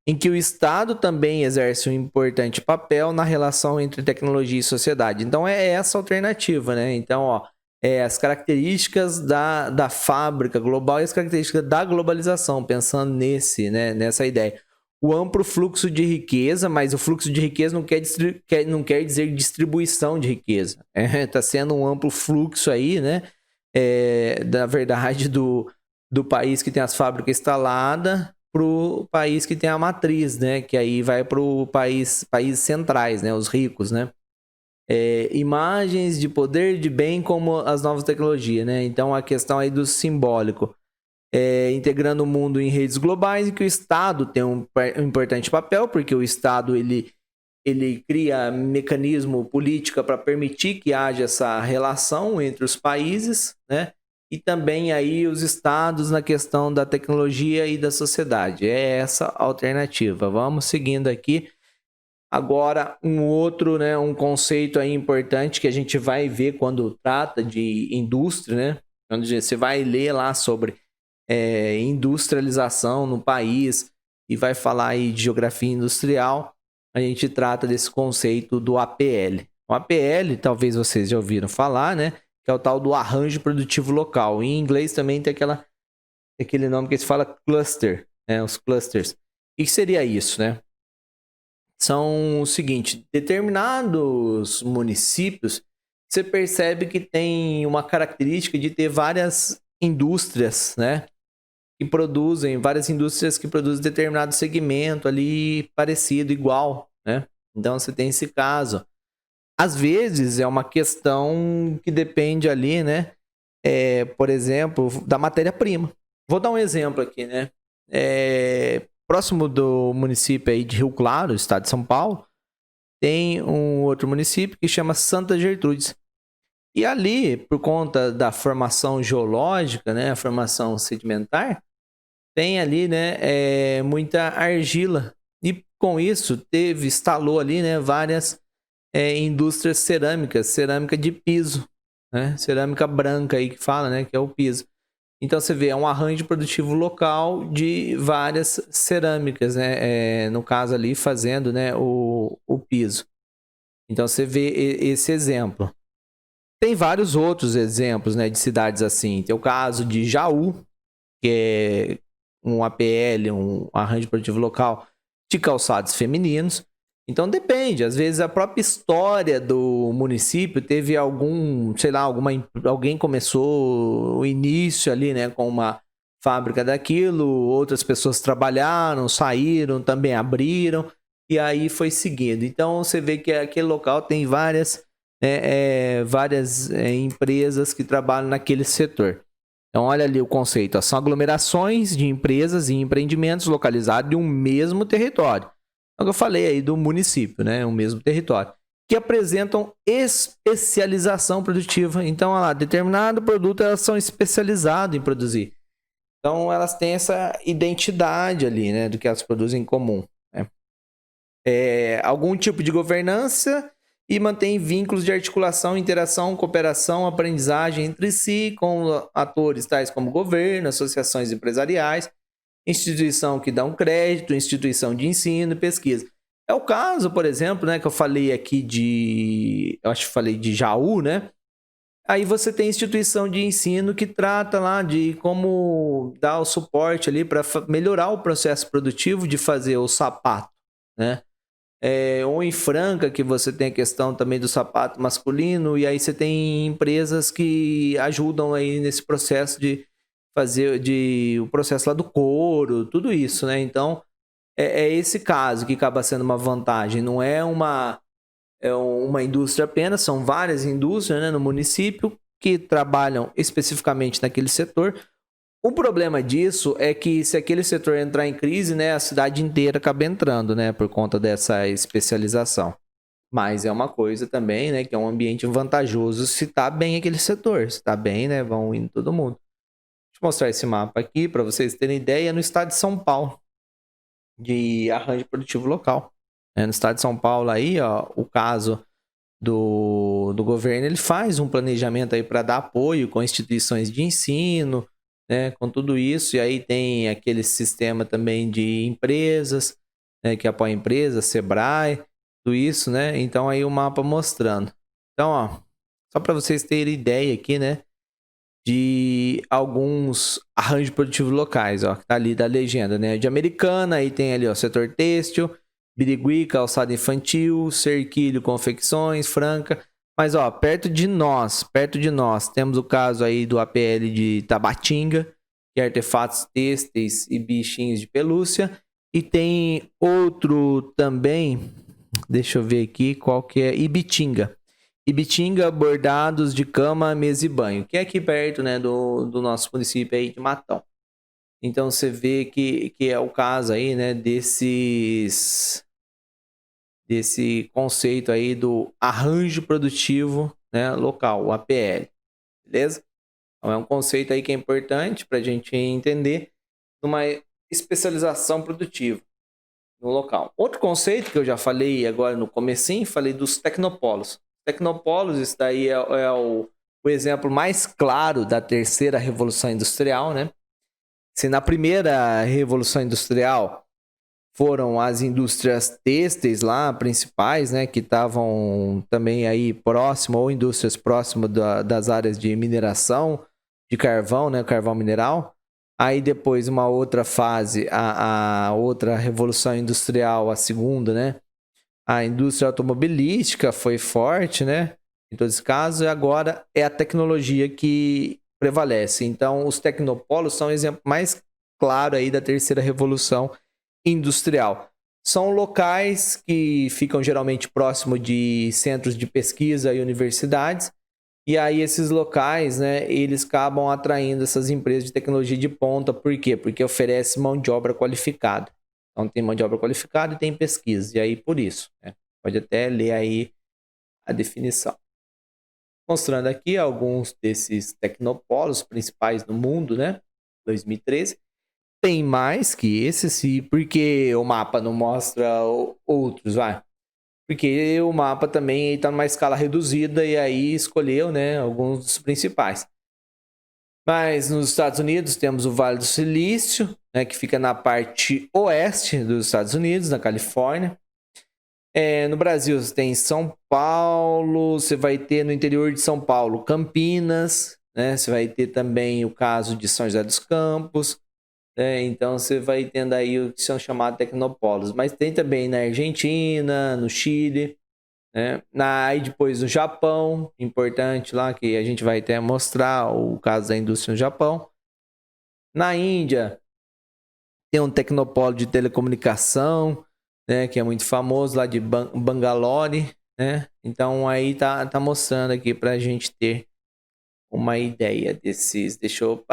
Em que o Estado também exerce um importante papel na relação entre tecnologia e sociedade. Então é essa alternativa, né? Então, ó, as características da fábrica global e as características da globalização, pensando nessa ideia. O amplo fluxo de riqueza, mas o fluxo de riqueza não quer dizer distribuição de riqueza. Está sendo um amplo fluxo aí, né? Da verdade, do país que tem as fábricas instaladas para o país que tem a matriz, né? Que aí vai para o países centrais, né? Os ricos, né? Imagens de poder, de bem, como as novas tecnologias, né? Então a questão aí do simbólico, integrando o mundo em redes globais, e que o Estado tem um importante papel, porque o Estado ele cria mecanismo política para permitir que haja essa relação entre os países, né? E também aí os estados na questão da tecnologia e da sociedade. É essa a alternativa. Vamos seguindo aqui. Agora, um outro, né, um conceito aí importante que a gente vai ver quando trata de indústria, né? Quando você vai ler lá sobre industrialização no país, e vai falar aí de geografia industrial, a gente trata desse conceito do APL. O APL, talvez vocês já ouviram falar, né? Que é o tal do arranjo produtivo local. Em inglês também tem aquele nome que se fala cluster, né? Os clusters. O que seria isso, né? São o seguinte, determinados municípios, você percebe que tem uma característica de ter várias indústrias, né? Várias indústrias que produzem determinado segmento ali parecido, igual, né? Então você tem esse caso. Às vezes é uma questão que depende ali, né? Por exemplo, da matéria-prima. Vou dar um exemplo aqui, né? Próximo do município aí de Rio Claro, estado de São Paulo, tem um outro município que chama Santa Gertrudes. E ali, por conta da formação geológica, né, a formação sedimentar, tem ali, né, muita argila. E com isso, instalou ali, né, várias indústrias cerâmicas, cerâmica de piso, né, cerâmica branca aí que fala, né, que é o piso. Então você vê, é um arranjo produtivo local de várias cerâmicas, né, no caso ali fazendo, né, o piso. Então você vê esse exemplo. Tem vários outros exemplos, né, de cidades assim. Tem o caso de Jaú, que é um APL, um arranjo produtivo local de calçados femininos. Então depende, às vezes a própria história do município teve algum, sei lá, alguém começou o início ali, né, com uma fábrica daquilo, outras pessoas trabalharam, saíram, também abriram, e aí foi seguindo. Então você vê que aquele local tem várias empresas que trabalham naquele setor. Então, olha ali o conceito. São aglomerações de empresas e empreendimentos localizados em um mesmo território. É o que eu falei aí do município, né? O mesmo território. Que apresentam especialização produtiva. Então, olha lá, determinado produto elas são especializadas em produzir. Então, elas têm essa identidade ali, né? Do que elas produzem em comum. Né? Algum tipo de governança e mantém vínculos de articulação, interação, cooperação, aprendizagem entre si com atores tais como governo, associações empresariais, instituição que dá um crédito, instituição de ensino e pesquisa. É o caso, por exemplo, né, que eu falei aqui eu acho que falei de Jaú, né? Aí você tem instituição de ensino que trata lá de como dar o suporte ali para melhorar o processo produtivo de fazer o sapato, né? Ou em Franca, que você tem a questão também do sapato masculino, e aí você tem empresas que ajudam aí nesse processo de fazer o processo lá do couro, tudo isso, né? Então, é esse caso que acaba sendo uma vantagem, não é uma indústria apenas, são várias indústrias, né, no município que trabalham especificamente naquele setor. O problema disso é que se aquele setor entrar em crise, né, a cidade inteira acaba entrando, né, por conta dessa especialização. Mas é uma coisa também, né, que é um ambiente vantajoso se tá bem aquele setor. Se tá bem, né, vão indo todo mundo. Deixa eu mostrar esse mapa aqui para vocês terem ideia. No estado de São Paulo, de arranjo produtivo local. No estado de São Paulo aí, ó, o caso do governo, ele faz um planejamento aí para dar apoio com instituições de ensino, né, com tudo isso, e aí tem aquele sistema também de empresas, né, que apoia empresas, Sebrae, tudo isso, né? Então aí o mapa mostrando. Então, ó, só para vocês terem ideia aqui, né, de alguns arranjos produtivos locais, ó, que tá ali da legenda, né? De Americana, aí tem ali, ó, setor têxtil, Birigui, calçado infantil, Cerquilho, confecções, Franca. Mas, ó, perto de nós, temos o caso aí do APL de Tabatinga, que é artefatos têxteis e bichinhos de pelúcia. E tem outro também, deixa eu ver aqui qual que é, Ibitinga. Ibitinga, bordados de cama, mesa e banho, que é aqui perto, né, do nosso município aí de Matão. Então você vê que é o caso aí, né, desse conceito aí do arranjo produtivo, né, local, o APL, beleza? Então é um conceito aí que é importante para a gente entender uma especialização produtiva no local. Outro conceito que eu já falei agora no comecinho, falei dos tecnopolos. Tecnopolos, isso daí é o exemplo mais claro da terceira revolução industrial, né? Se na primeira revolução industrial foram as indústrias têxteis lá, principais, né, que estavam também aí próximo, ou indústrias próximas das áreas de mineração, de carvão, né, carvão mineral. Aí depois uma outra fase, a outra revolução industrial, a segunda, né, a indústria automobilística foi forte, né, em todos os casos, e agora é a tecnologia que prevalece. Então, os tecnopolos são o exemplo mais claro aí da terceira revolução industrial. São locais que ficam geralmente próximo de centros de pesquisa e universidades, e aí esses locais, né, eles acabam atraindo essas empresas de tecnologia de ponta. Por quê? Porque oferece mão de obra qualificada. Então tem mão de obra qualificada e tem pesquisa, e aí por isso, né? Pode até ler aí a definição. Mostrando aqui alguns desses tecnopolos principais no mundo, né? 2013. Tem mais que esse, sim, porque o mapa não mostra outros, vai. Porque o mapa também está numa escala reduzida e aí escolheu, né, alguns dos principais. Mas nos Estados Unidos temos o Vale do Silício, né, que fica na parte oeste dos Estados Unidos, na Califórnia. No Brasil você tem São Paulo, você vai ter no interior de São Paulo Campinas, né, você vai ter também o caso de São José dos Campos. Então você vai tendo aí o que são chamados tecnopolos. Mas tem também na Argentina, no Chile, né? Aí depois no Japão, importante lá, que a gente vai até mostrar o caso da indústria no Japão. Na Índia, tem um tecnopolo de telecomunicação, né, que é muito famoso, lá de Bangalore, né? Então aí tá mostrando aqui para a gente ter uma ideia desses. Deixa eu...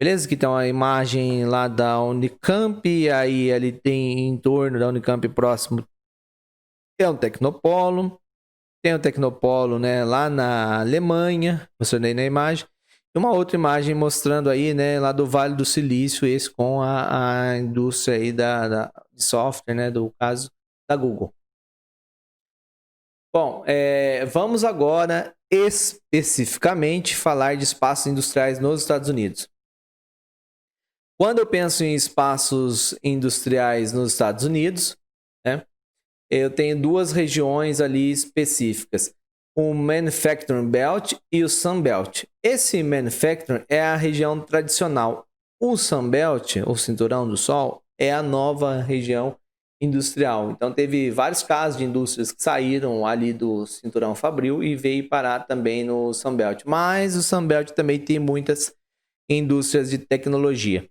Beleza? Que tem uma imagem lá da Unicamp, aí ele tem em torno da Unicamp próximo, é um tecnopolo. Tem um tecnopolo, né, lá na Alemanha, mostrei na imagem. E uma outra imagem mostrando aí, né, lá do Vale do Silício, esse com a indústria aí de software, né, do caso da Google. Bom, vamos agora especificamente falar de espaços industriais nos Estados Unidos. Quando eu penso em espaços industriais nos Estados Unidos, né, eu tenho duas regiões ali específicas, o Manufacturing Belt e o Sun Belt. Esse Manufacturing é a região tradicional. O Sun Belt, o Cinturão do Sol, é a nova região industrial. Então teve vários casos de indústrias que saíram ali do Cinturão Fabril e veio parar também no Sun Belt. Mas o Sun Belt também tem muitas indústrias de tecnologia.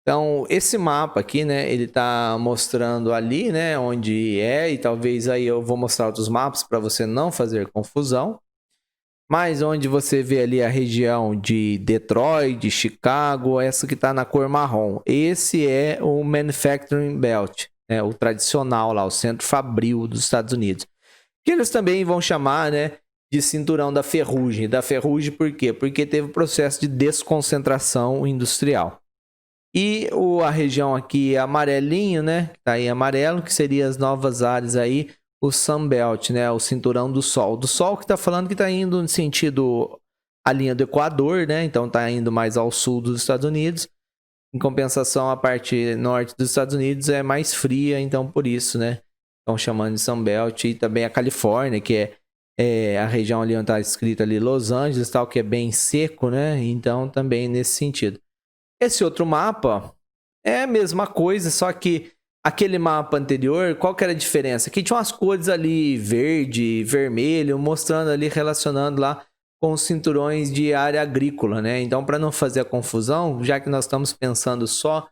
Então, esse mapa aqui, né, ele tá mostrando ali, né, onde é, e talvez aí eu vou mostrar outros mapas para você não fazer confusão. Mas onde você vê ali a região de Detroit, Chicago, essa que está na cor marrom. Esse é o Manufacturing Belt, né, o tradicional lá, o centro fabril dos Estados Unidos. Que eles também vão chamar, né, de cinturão da ferrugem. Da ferrugem por quê? Porque teve o processo de desconcentração industrial. E a região aqui amarelinho, né? Que tá aí amarelo, que seria as novas áreas aí, o Sunbelt, né? O cinturão do Sol. Do Sol que tá falando que tá indo no sentido a linha do Equador, né? Então tá indo mais ao sul dos Estados Unidos. Em compensação, a parte norte dos Estados Unidos é mais fria, então por isso, né? Estão chamando de Sunbelt. E também a Califórnia, que é a região ali onde tá escrito ali Los Angeles, tal, que é bem seco, né? Então também nesse sentido. Esse outro mapa é a mesma coisa, só que aquele mapa anterior, qual que era a diferença? Que tinha umas cores ali, verde, vermelho, mostrando ali, relacionando lá com os cinturões de área agrícola, né? Então, para não fazer a confusão, já que nós estamos pensando só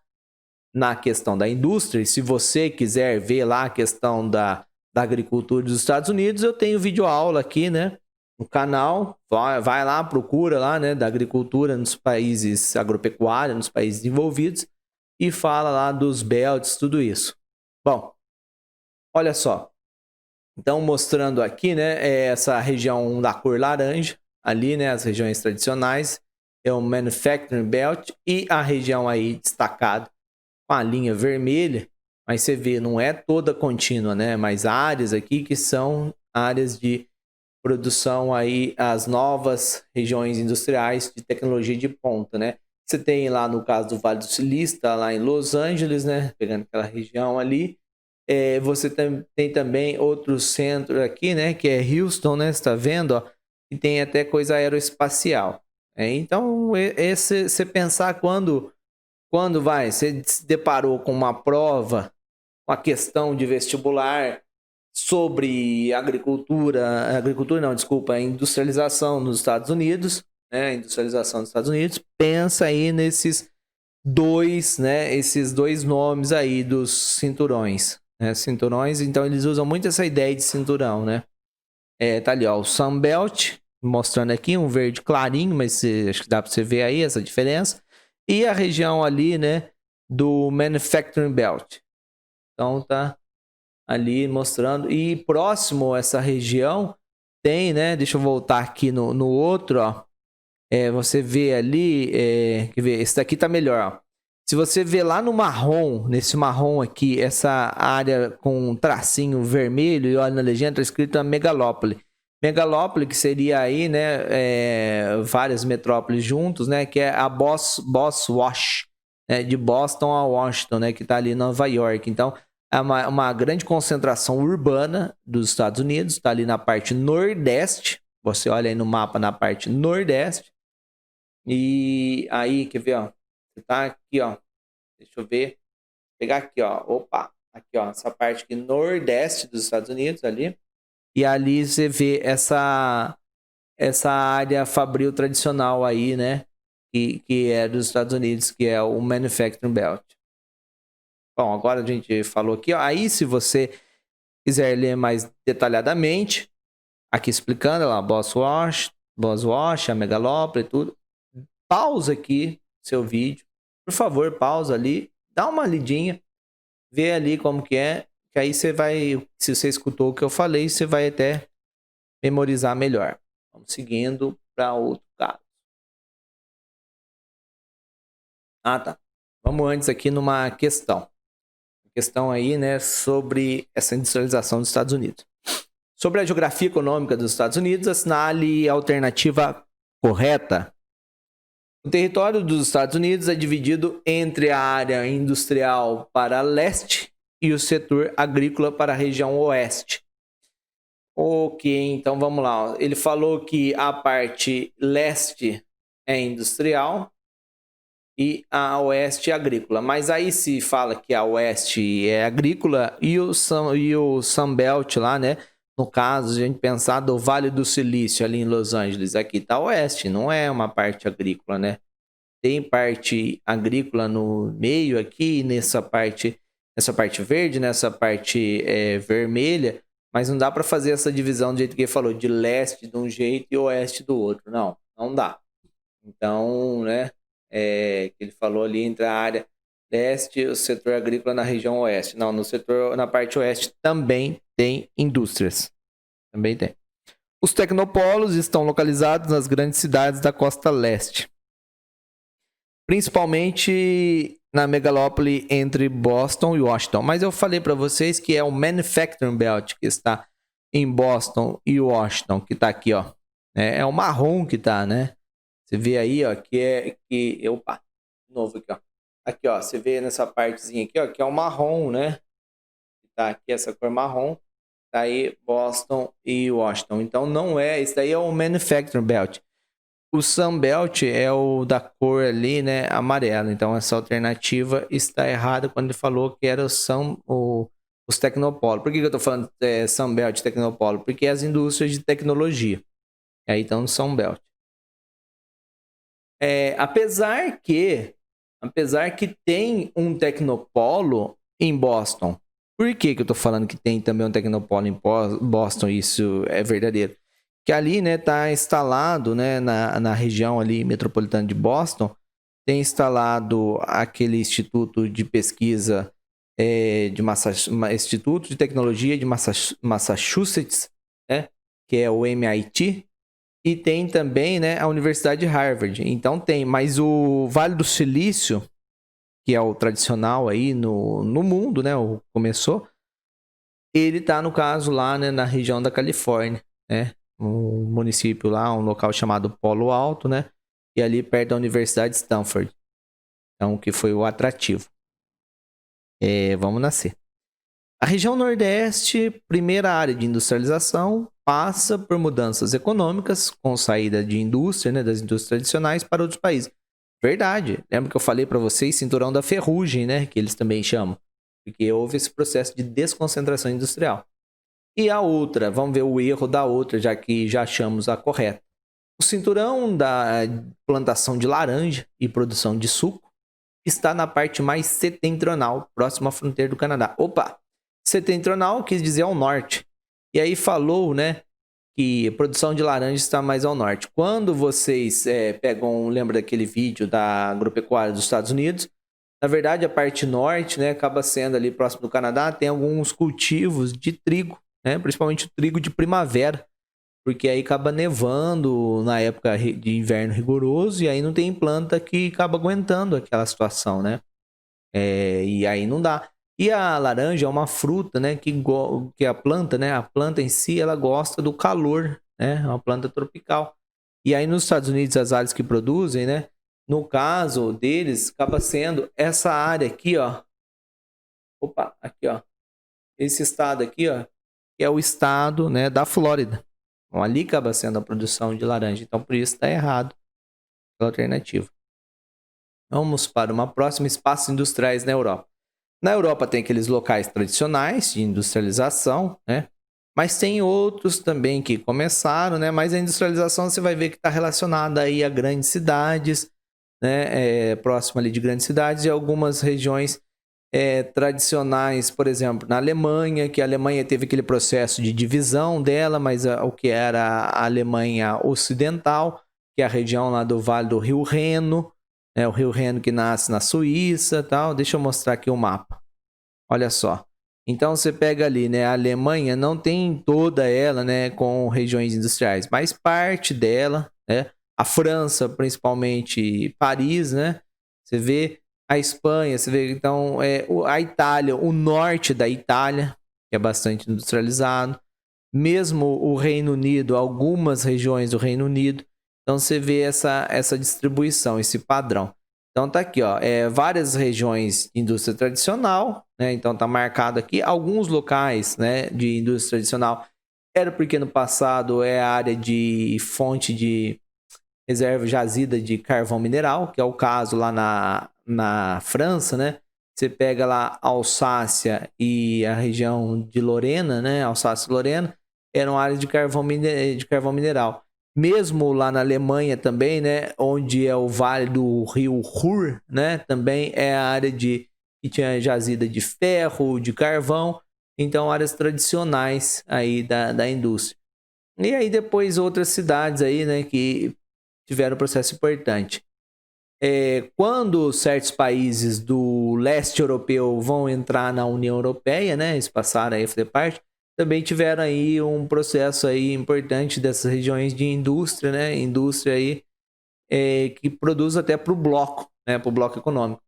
na questão da indústria, e se você quiser ver lá a questão da agricultura dos Estados Unidos, eu tenho vídeo aula aqui, né? No canal, vai lá, procura lá, né, da agricultura nos países agropecuários, nos países desenvolvidos, e fala lá dos belts, tudo isso. Bom, olha só. Então, mostrando aqui, né, essa região da cor laranja, ali, né, as regiões tradicionais, é o Manufacturing Belt, e a região aí destacada com a linha vermelha, mas você vê, não é toda contínua, né, mas áreas aqui que são áreas de produção aí, as novas regiões industriais de tecnologia de ponta, né? Você tem lá no caso do Vale do Silício, tá lá em Los Angeles, né? Pegando aquela região ali. Você tem também outro centro aqui, né? Que é Houston, né? Você está vendo, ó, e tem até coisa aeroespacial. Então, você pensar quando você se deparou com uma prova, uma questão de vestibular sobre agricultura não, desculpa, industrialização nos Estados Unidos, né? Industrialização nos Estados Unidos. Pensa aí nesses dois, né? Esses dois nomes aí dos cinturões, né? Cinturões, então eles usam muito essa ideia de cinturão, né? Tá ali, ó, o Sunbelt, mostrando aqui um verde clarinho, mas acho que dá para você ver aí essa diferença. E a região ali, né, do Manufacturing Belt. Então tá ali mostrando. E próximo a essa região tem, né, deixa eu voltar aqui no outro, ó. Você vê ali, quer ver, esse daqui tá melhor, ó. Se você vê lá no marrom, nesse marrom aqui, essa área com um tracinho vermelho e olha na legenda, tá escrito Megalópole. Megalópole, que seria aí, né, várias metrópoles juntos, né, que é a Boss Wash, né, de Boston a Washington, né, que tá ali em Nova York. Então, é uma grande concentração urbana dos Estados Unidos, tá ali na parte nordeste. Você olha aí no mapa na parte nordeste. E aí, quer ver, ó? Você tá aqui, ó. Deixa eu ver. Vou pegar aqui, ó. Opa. Aqui, ó. Essa parte aqui nordeste dos Estados Unidos ali. E ali você vê essa área fabril tradicional aí, né? Que é dos Estados Unidos, que é o Manufacturing Belt. Bom, agora a gente falou aqui, ó. Aí, se você quiser ler mais detalhadamente, aqui explicando lá, Boss Wash, a Megalópole e tudo. Pausa aqui seu vídeo. Por favor, pausa ali, dá uma lidinha, vê ali como que é, que aí você vai, se você escutou o que eu falei, você vai até memorizar melhor. Vamos seguindo para outro caso. Ah, tá. Vamos antes aqui numa questão. Questão aí, né, sobre essa industrialização dos Estados Unidos. Sobre a geografia econômica dos Estados Unidos, assinale a alternativa correta. O território dos Estados Unidos é dividido entre a área industrial para leste e o setor agrícola para a região oeste. Ok, então vamos lá. Ele falou que a parte leste é industrial e a oeste é agrícola. Mas aí se fala que a oeste é agrícola e o Sunbelt lá, né? No caso, a gente pensar do Vale do Silício ali em Los Angeles, aqui tá oeste, não é uma parte agrícola, né? Tem parte agrícola no meio aqui, nessa parte verde, nessa parte vermelha, mas não dá para fazer essa divisão do jeito que ele falou, de leste de um jeito e oeste do outro. Não dá. Então, né, que ele falou ali entre a área leste e o setor agrícola na região oeste. Não, na parte oeste também tem indústrias. Também tem. Os tecnopolos estão localizados nas grandes cidades da costa leste, principalmente na megalópole entre Boston e Washington. Mas eu falei para vocês que é o Manufacturing Belt que está em Boston e Washington, que está aqui, ó. É o marrom que está, né? Você vê aí, ó, opa, de novo aqui, ó. Aqui, ó, você vê nessa partezinha aqui, ó, que é o marrom, né? Tá aqui essa cor marrom. Tá aí Boston e Washington. Então não é, esse daí é o Manufacturing Belt. O Sunbelt é o da cor ali, né, amarela. Então essa alternativa está errada quando ele falou que era os Tecnopolo. Por que eu estou falando Sunbelt e Tecnopolo? Porque é as indústrias de tecnologia. Aí então Sunbelt. Apesar que tem um Tecnopolo em Boston. Por que eu estou falando que tem também um Tecnopolo em Boston? Isso é verdadeiro. Que ali, né, tá instalado, né, na região ali metropolitana de Boston, tem instalado aquele Instituto de Pesquisa Instituto de Tecnologia de Massachusetts, né, que é o MIT, e tem também, né, a Universidade de Harvard. Então tem, mas o Vale do Silício, que é o tradicional aí no mundo, né, começou, ele tá no caso lá, né, na região da Califórnia, né, um município lá, um local chamado Polo Alto, né? E ali perto da Universidade de Stanford. Então, que foi o atrativo. Vamos nascer. A região Nordeste, primeira área de industrialização, passa por mudanças econômicas, com saída de indústria, né, das indústrias tradicionais para outros países. Verdade. Lembra que eu falei para vocês, cinturão da ferrugem, né, que eles também chamam. Porque houve esse processo de desconcentração industrial. E a outra, vamos ver o erro da outra, já que já achamos a correta. O cinturão da plantação de laranja e produção de suco está na parte mais setentrional, próxima à fronteira do Canadá. Opa! Setentrional quis dizer ao norte. E aí falou, né, que a produção de laranja está mais ao norte. Quando vocês pegam, lembra daquele vídeo da agropecuária dos Estados Unidos, na verdade a parte norte, né, acaba sendo ali próximo do Canadá, tem alguns cultivos de trigo, né, principalmente o trigo de primavera, porque aí acaba nevando na época de inverno rigoroso e aí não tem planta que acaba aguentando aquela situação, né? E aí não dá. E a laranja é uma fruta, né, que a planta, né, a planta em si, ela gosta do calor, né? É uma planta tropical. E aí nos Estados Unidos, as áreas que produzem, né, no caso deles, acaba sendo essa área aqui, ó. Opa, aqui, ó. Esse estado aqui, ó, que é o estado, né, da Flórida. Então, ali acaba sendo a produção de laranja. Então, por isso está errado a alternativa. Vamos para uma próxima, espaços industriais na Europa. Na Europa tem aqueles locais tradicionais de industrialização, né? Mas tem outros também que começaram, né? Mas a industrialização você vai ver que está relacionada aí a grandes cidades, né? Próximo ali de grandes cidades e algumas regiões tradicionais, por exemplo, na Alemanha, que a Alemanha teve aquele processo de divisão dela, mas o que era a Alemanha Ocidental, que é a região lá do Vale do Rio Reno, o Rio Reno que nasce na Suíça, tal. Deixa eu mostrar aqui o mapa. Olha só. Então você pega ali, né, a Alemanha não tem toda ela, né, com regiões industriais, mas parte dela, né? A França, principalmente Paris, né? Você vê a Espanha, você vê então a Itália, o norte da Itália, que é bastante industrializado, mesmo o Reino Unido, algumas regiões do Reino Unido. Então você vê essa distribuição, esse padrão. Então tá aqui, ó, várias regiões de indústria tradicional, né? Então tá marcado aqui alguns locais, né, de indústria tradicional. Era porque no passado é a área de fonte de reserva jazida de carvão mineral, que é o caso lá na França, né? Você pega lá Alsácia e a região de Lorena, né? Alsácia e Lorena, eram áreas de carvão mineral. Mesmo lá na Alemanha também, né? Onde é o vale do rio Ruhr, né? Também é a área que tinha jazida de ferro, de carvão. Então, áreas tradicionais aí da indústria. E aí depois outras cidades aí, né? Que tiveram um processo importante. Quando certos países do leste europeu vão entrar na União Europeia, né, eles passaram a fazer parte, também tiveram aí um processo aí importante dessas regiões de indústria, né, indústria aí que produz até para o bloco, né, para o bloco econômico.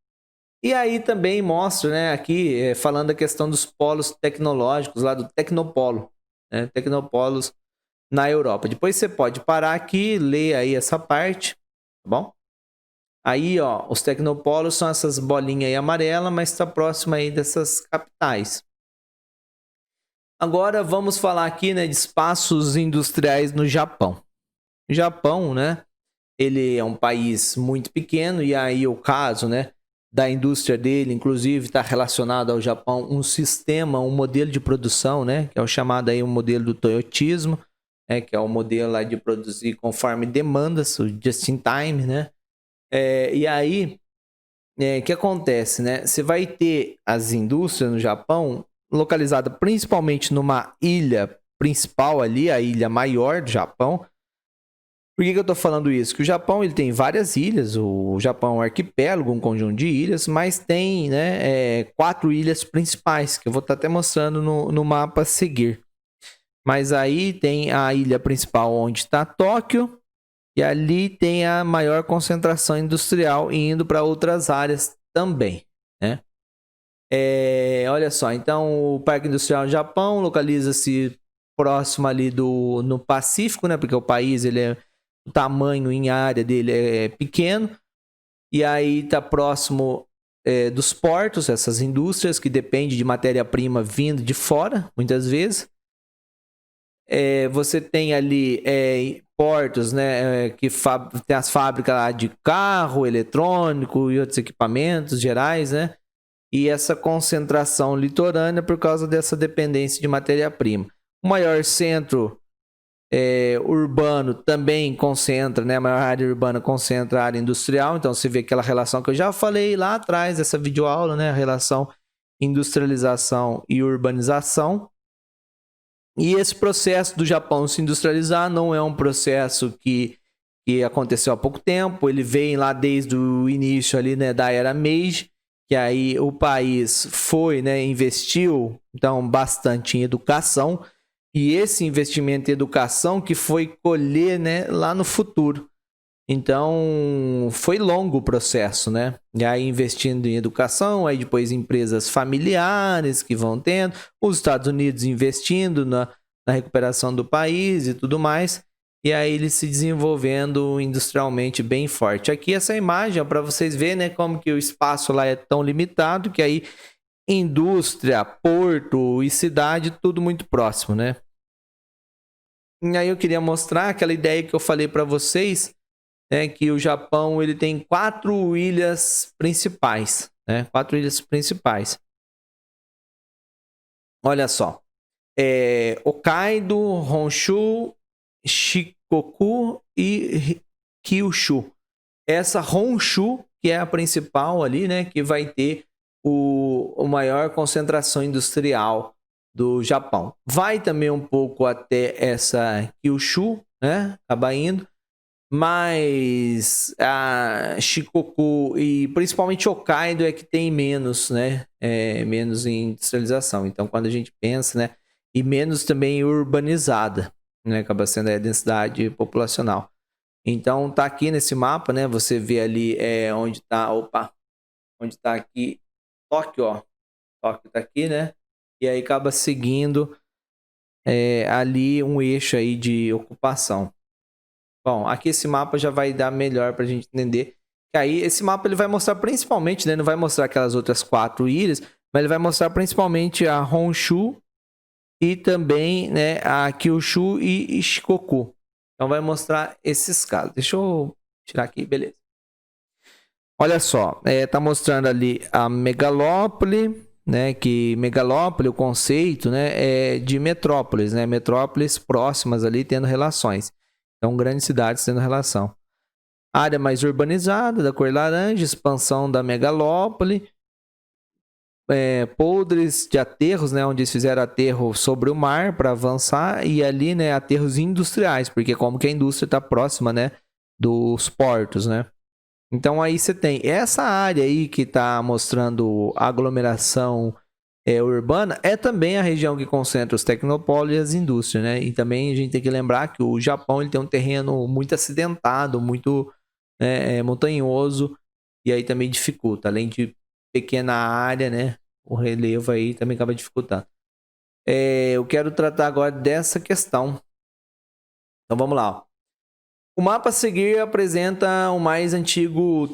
E aí também mostra, né, aqui falando da questão dos polos tecnológicos lá do Tecnopolo, né, Tecnopolos na Europa. Depois você pode parar aqui, ler aí essa parte, tá bom? Aí, ó, os tecnopolos são essas bolinhas aí amarelas, mas está próximo aí dessas capitais. Agora vamos falar aqui, né, de espaços industriais no Japão. O Japão, né, ele é um país muito pequeno e aí o caso, né, da indústria dele, inclusive, está relacionado ao Japão um sistema, um modelo de produção, né, que é o chamado aí um modelo do toyotismo, que é o modelo lá de produzir conforme demandas, o just in time, né? E aí, o que acontece, né? Você vai ter as indústrias no Japão localizada principalmente numa ilha principal ali, a ilha maior do Japão. Por que eu tô falando isso? Que o Japão ele tem várias ilhas, o Japão é um arquipélago, um conjunto de ilhas, mas tem, né, 4 ilhas principais, que eu vou estar até mostrando no mapa a seguir. Mas aí tem a ilha principal onde está Tóquio, e ali tem a maior concentração industrial indo para outras áreas também, né? Olha só, então o Parque Industrial do Japão localiza-se próximo ali no Pacífico, né? Porque o país, o tamanho em área dele é pequeno. E aí está próximo dos portos, essas indústrias que dependem de matéria-prima vindo de fora, muitas vezes. Você tem ali portos, né, que tem as fábricas lá de carro, eletrônico e outros equipamentos gerais, né? E essa concentração litorânea por causa dessa dependência de matéria-prima. O maior centro urbano também concentra, né? A maior área urbana concentra a área industrial, então você vê aquela relação que eu já falei lá atrás dessa videoaula, né? A relação industrialização e urbanização. E esse processo do Japão se industrializar não é um processo que aconteceu há pouco tempo, ele vem lá desde o início ali, né, da era Meiji, que aí o país foi, né, investiu então bastante em educação, e esse investimento em educação que foi colher, né, lá no futuro. Então, foi longo o processo, né? E aí investindo em educação, aí depois empresas familiares que vão tendo, os Estados Unidos investindo na recuperação do país e tudo mais, e aí ele se desenvolvendo industrialmente bem forte. Aqui essa imagem é para vocês verem, né, como que o espaço lá é tão limitado, que aí indústria, porto e cidade, tudo muito próximo, né? E aí eu queria mostrar aquela ideia que eu falei para vocês, que o Japão ele tem 4 ilhas principais, né? 4 ilhas principais. Olha só, Hokkaido, Honshu, Shikoku e Kyushu. Essa Honshu, que é a principal ali, né? Que vai ter o maior concentração industrial do Japão. Vai também um pouco até essa Kyushu, né? Acaba indo. Mas a Shikoku e principalmente Hokkaido é que tem menos, né? Menos industrialização. Então, quando a gente pensa, né? E menos também urbanizada, né? Acaba sendo a densidade populacional. Então, tá aqui nesse mapa, né? Você vê ali onde tá, onde tá aqui Tóquio, ó. Tóquio tá aqui, né? E aí acaba seguindo ali um eixo aí de ocupação. Bom, aqui esse mapa já vai dar melhor para a gente entender. Que aí esse mapa ele vai mostrar principalmente, né? Não vai mostrar aquelas outras 4 ilhas, mas ele vai mostrar principalmente a Honshu e também, né, a Kyushu e Shikoku. Então vai mostrar esses casos. Deixa eu tirar aqui, beleza. Olha só, tá mostrando ali a megalópole, né? Que megalópole, o conceito, né, é de metrópoles, né? Metrópoles próximas ali tendo relações. Então, grandes cidades tendo relação. Área mais urbanizada, da cor laranja, expansão da megalópole, poldres de aterros, né, onde eles fizeram aterro sobre o mar para avançar, e ali, né, aterros industriais, porque como que a indústria está próxima, né, dos portos, né. Então aí você tem essa área aí que está mostrando aglomeração urbana, é também a região que concentra os tecnopolos e as indústrias, né? E também a gente tem que lembrar que o Japão ele tem um terreno muito acidentado, muito montanhoso, e aí também dificulta, além de pequena área, né? O relevo aí também acaba dificultando. Eu quero tratar agora dessa questão. Então vamos lá. O mapa a seguir apresenta o mais antigo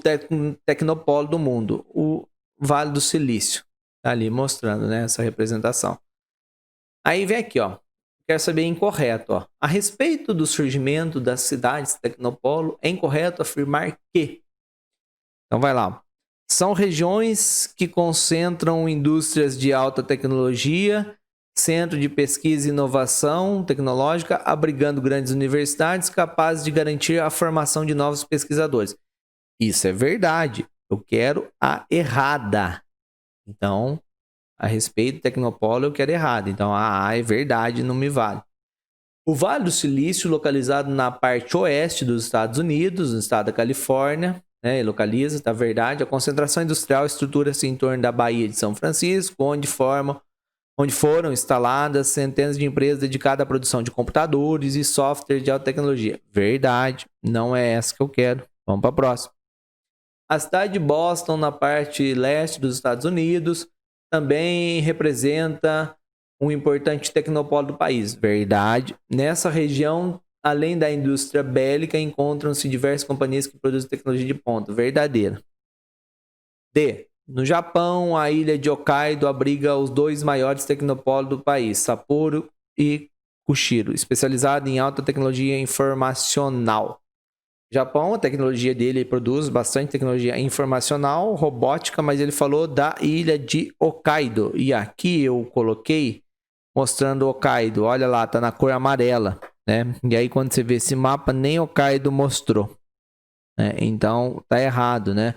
tecnopolo do mundo, o Vale do Silício. Tá ali mostrando, né, essa representação. Aí vem aqui, ó. Quero saber incorreto, ó. A respeito do surgimento das cidades tecnopolo, é incorreto afirmar que. Então vai lá. São regiões que concentram indústrias de alta tecnologia, centro de pesquisa e inovação tecnológica, abrigando grandes universidades capazes de garantir a formação de novos pesquisadores. Isso é verdade. Eu quero a errada. Então, a respeito do tecnopolo, eu quero errado. Então, é verdade, não me vale. O Vale do Silício, localizado na parte oeste dos Estados Unidos, no estado da Califórnia, né, localiza, tá verdade. A concentração industrial estrutura-se em torno da Baía de São Francisco, onde foram instaladas centenas de empresas dedicadas à produção de computadores e software de alta tecnologia. Verdade, não é essa que eu quero. Vamos para a próxima. A cidade de Boston, na parte leste dos Estados Unidos, também representa um importante tecnopolo do país. Verdade. Nessa região além da indústria bélica, encontram-se diversas companhias que produzem tecnologia de ponta. Verdadeiro. D. No Japão, a ilha de Hokkaido abriga os dois maiores tecnopolos do país, Sapporo e Kushiro, especializado em alta tecnologia informacional. Japão, a tecnologia dele, ele produz bastante tecnologia informacional, robótica, mas ele falou da ilha de Hokkaido. E aqui eu coloquei mostrando Hokkaido. Olha lá, tá na cor amarela, né? E aí quando você vê esse mapa, nem Hokkaido mostrou, né? Então tá errado, né?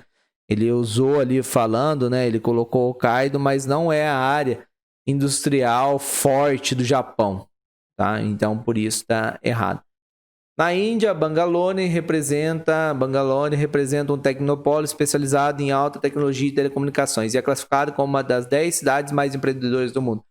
Ele usou ali falando, né? Ele colocou Hokkaido, mas não é a área industrial forte do Japão, tá? Então por isso tá errado. Na Índia, Bangalore representa um tecnopolo especializado em alta tecnologia e telecomunicações e é classificado como uma das 10 cidades mais empreendedoras do mundo.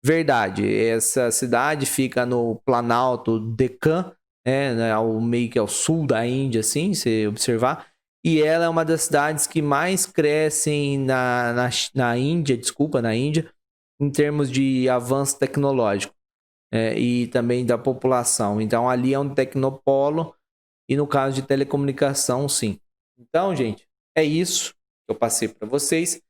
Verdade, essa cidade fica no Planalto Deccan, né, meio que ao sul da Índia, assim, se observar, e ela é uma das cidades que mais crescem na Índia, em termos de avanço tecnológico. E também da população. Então, ali é um tecnopolo e no caso de telecomunicação, sim. Então, gente, é isso que eu passei para vocês.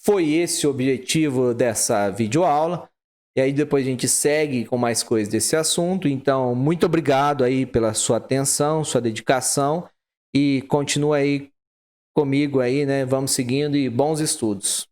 Foi esse o objetivo dessa videoaula. E aí depois a gente segue com mais coisas desse assunto. Então, muito obrigado aí pela sua atenção, sua dedicação e continua aí comigo aí, né? Vamos seguindo e bons estudos.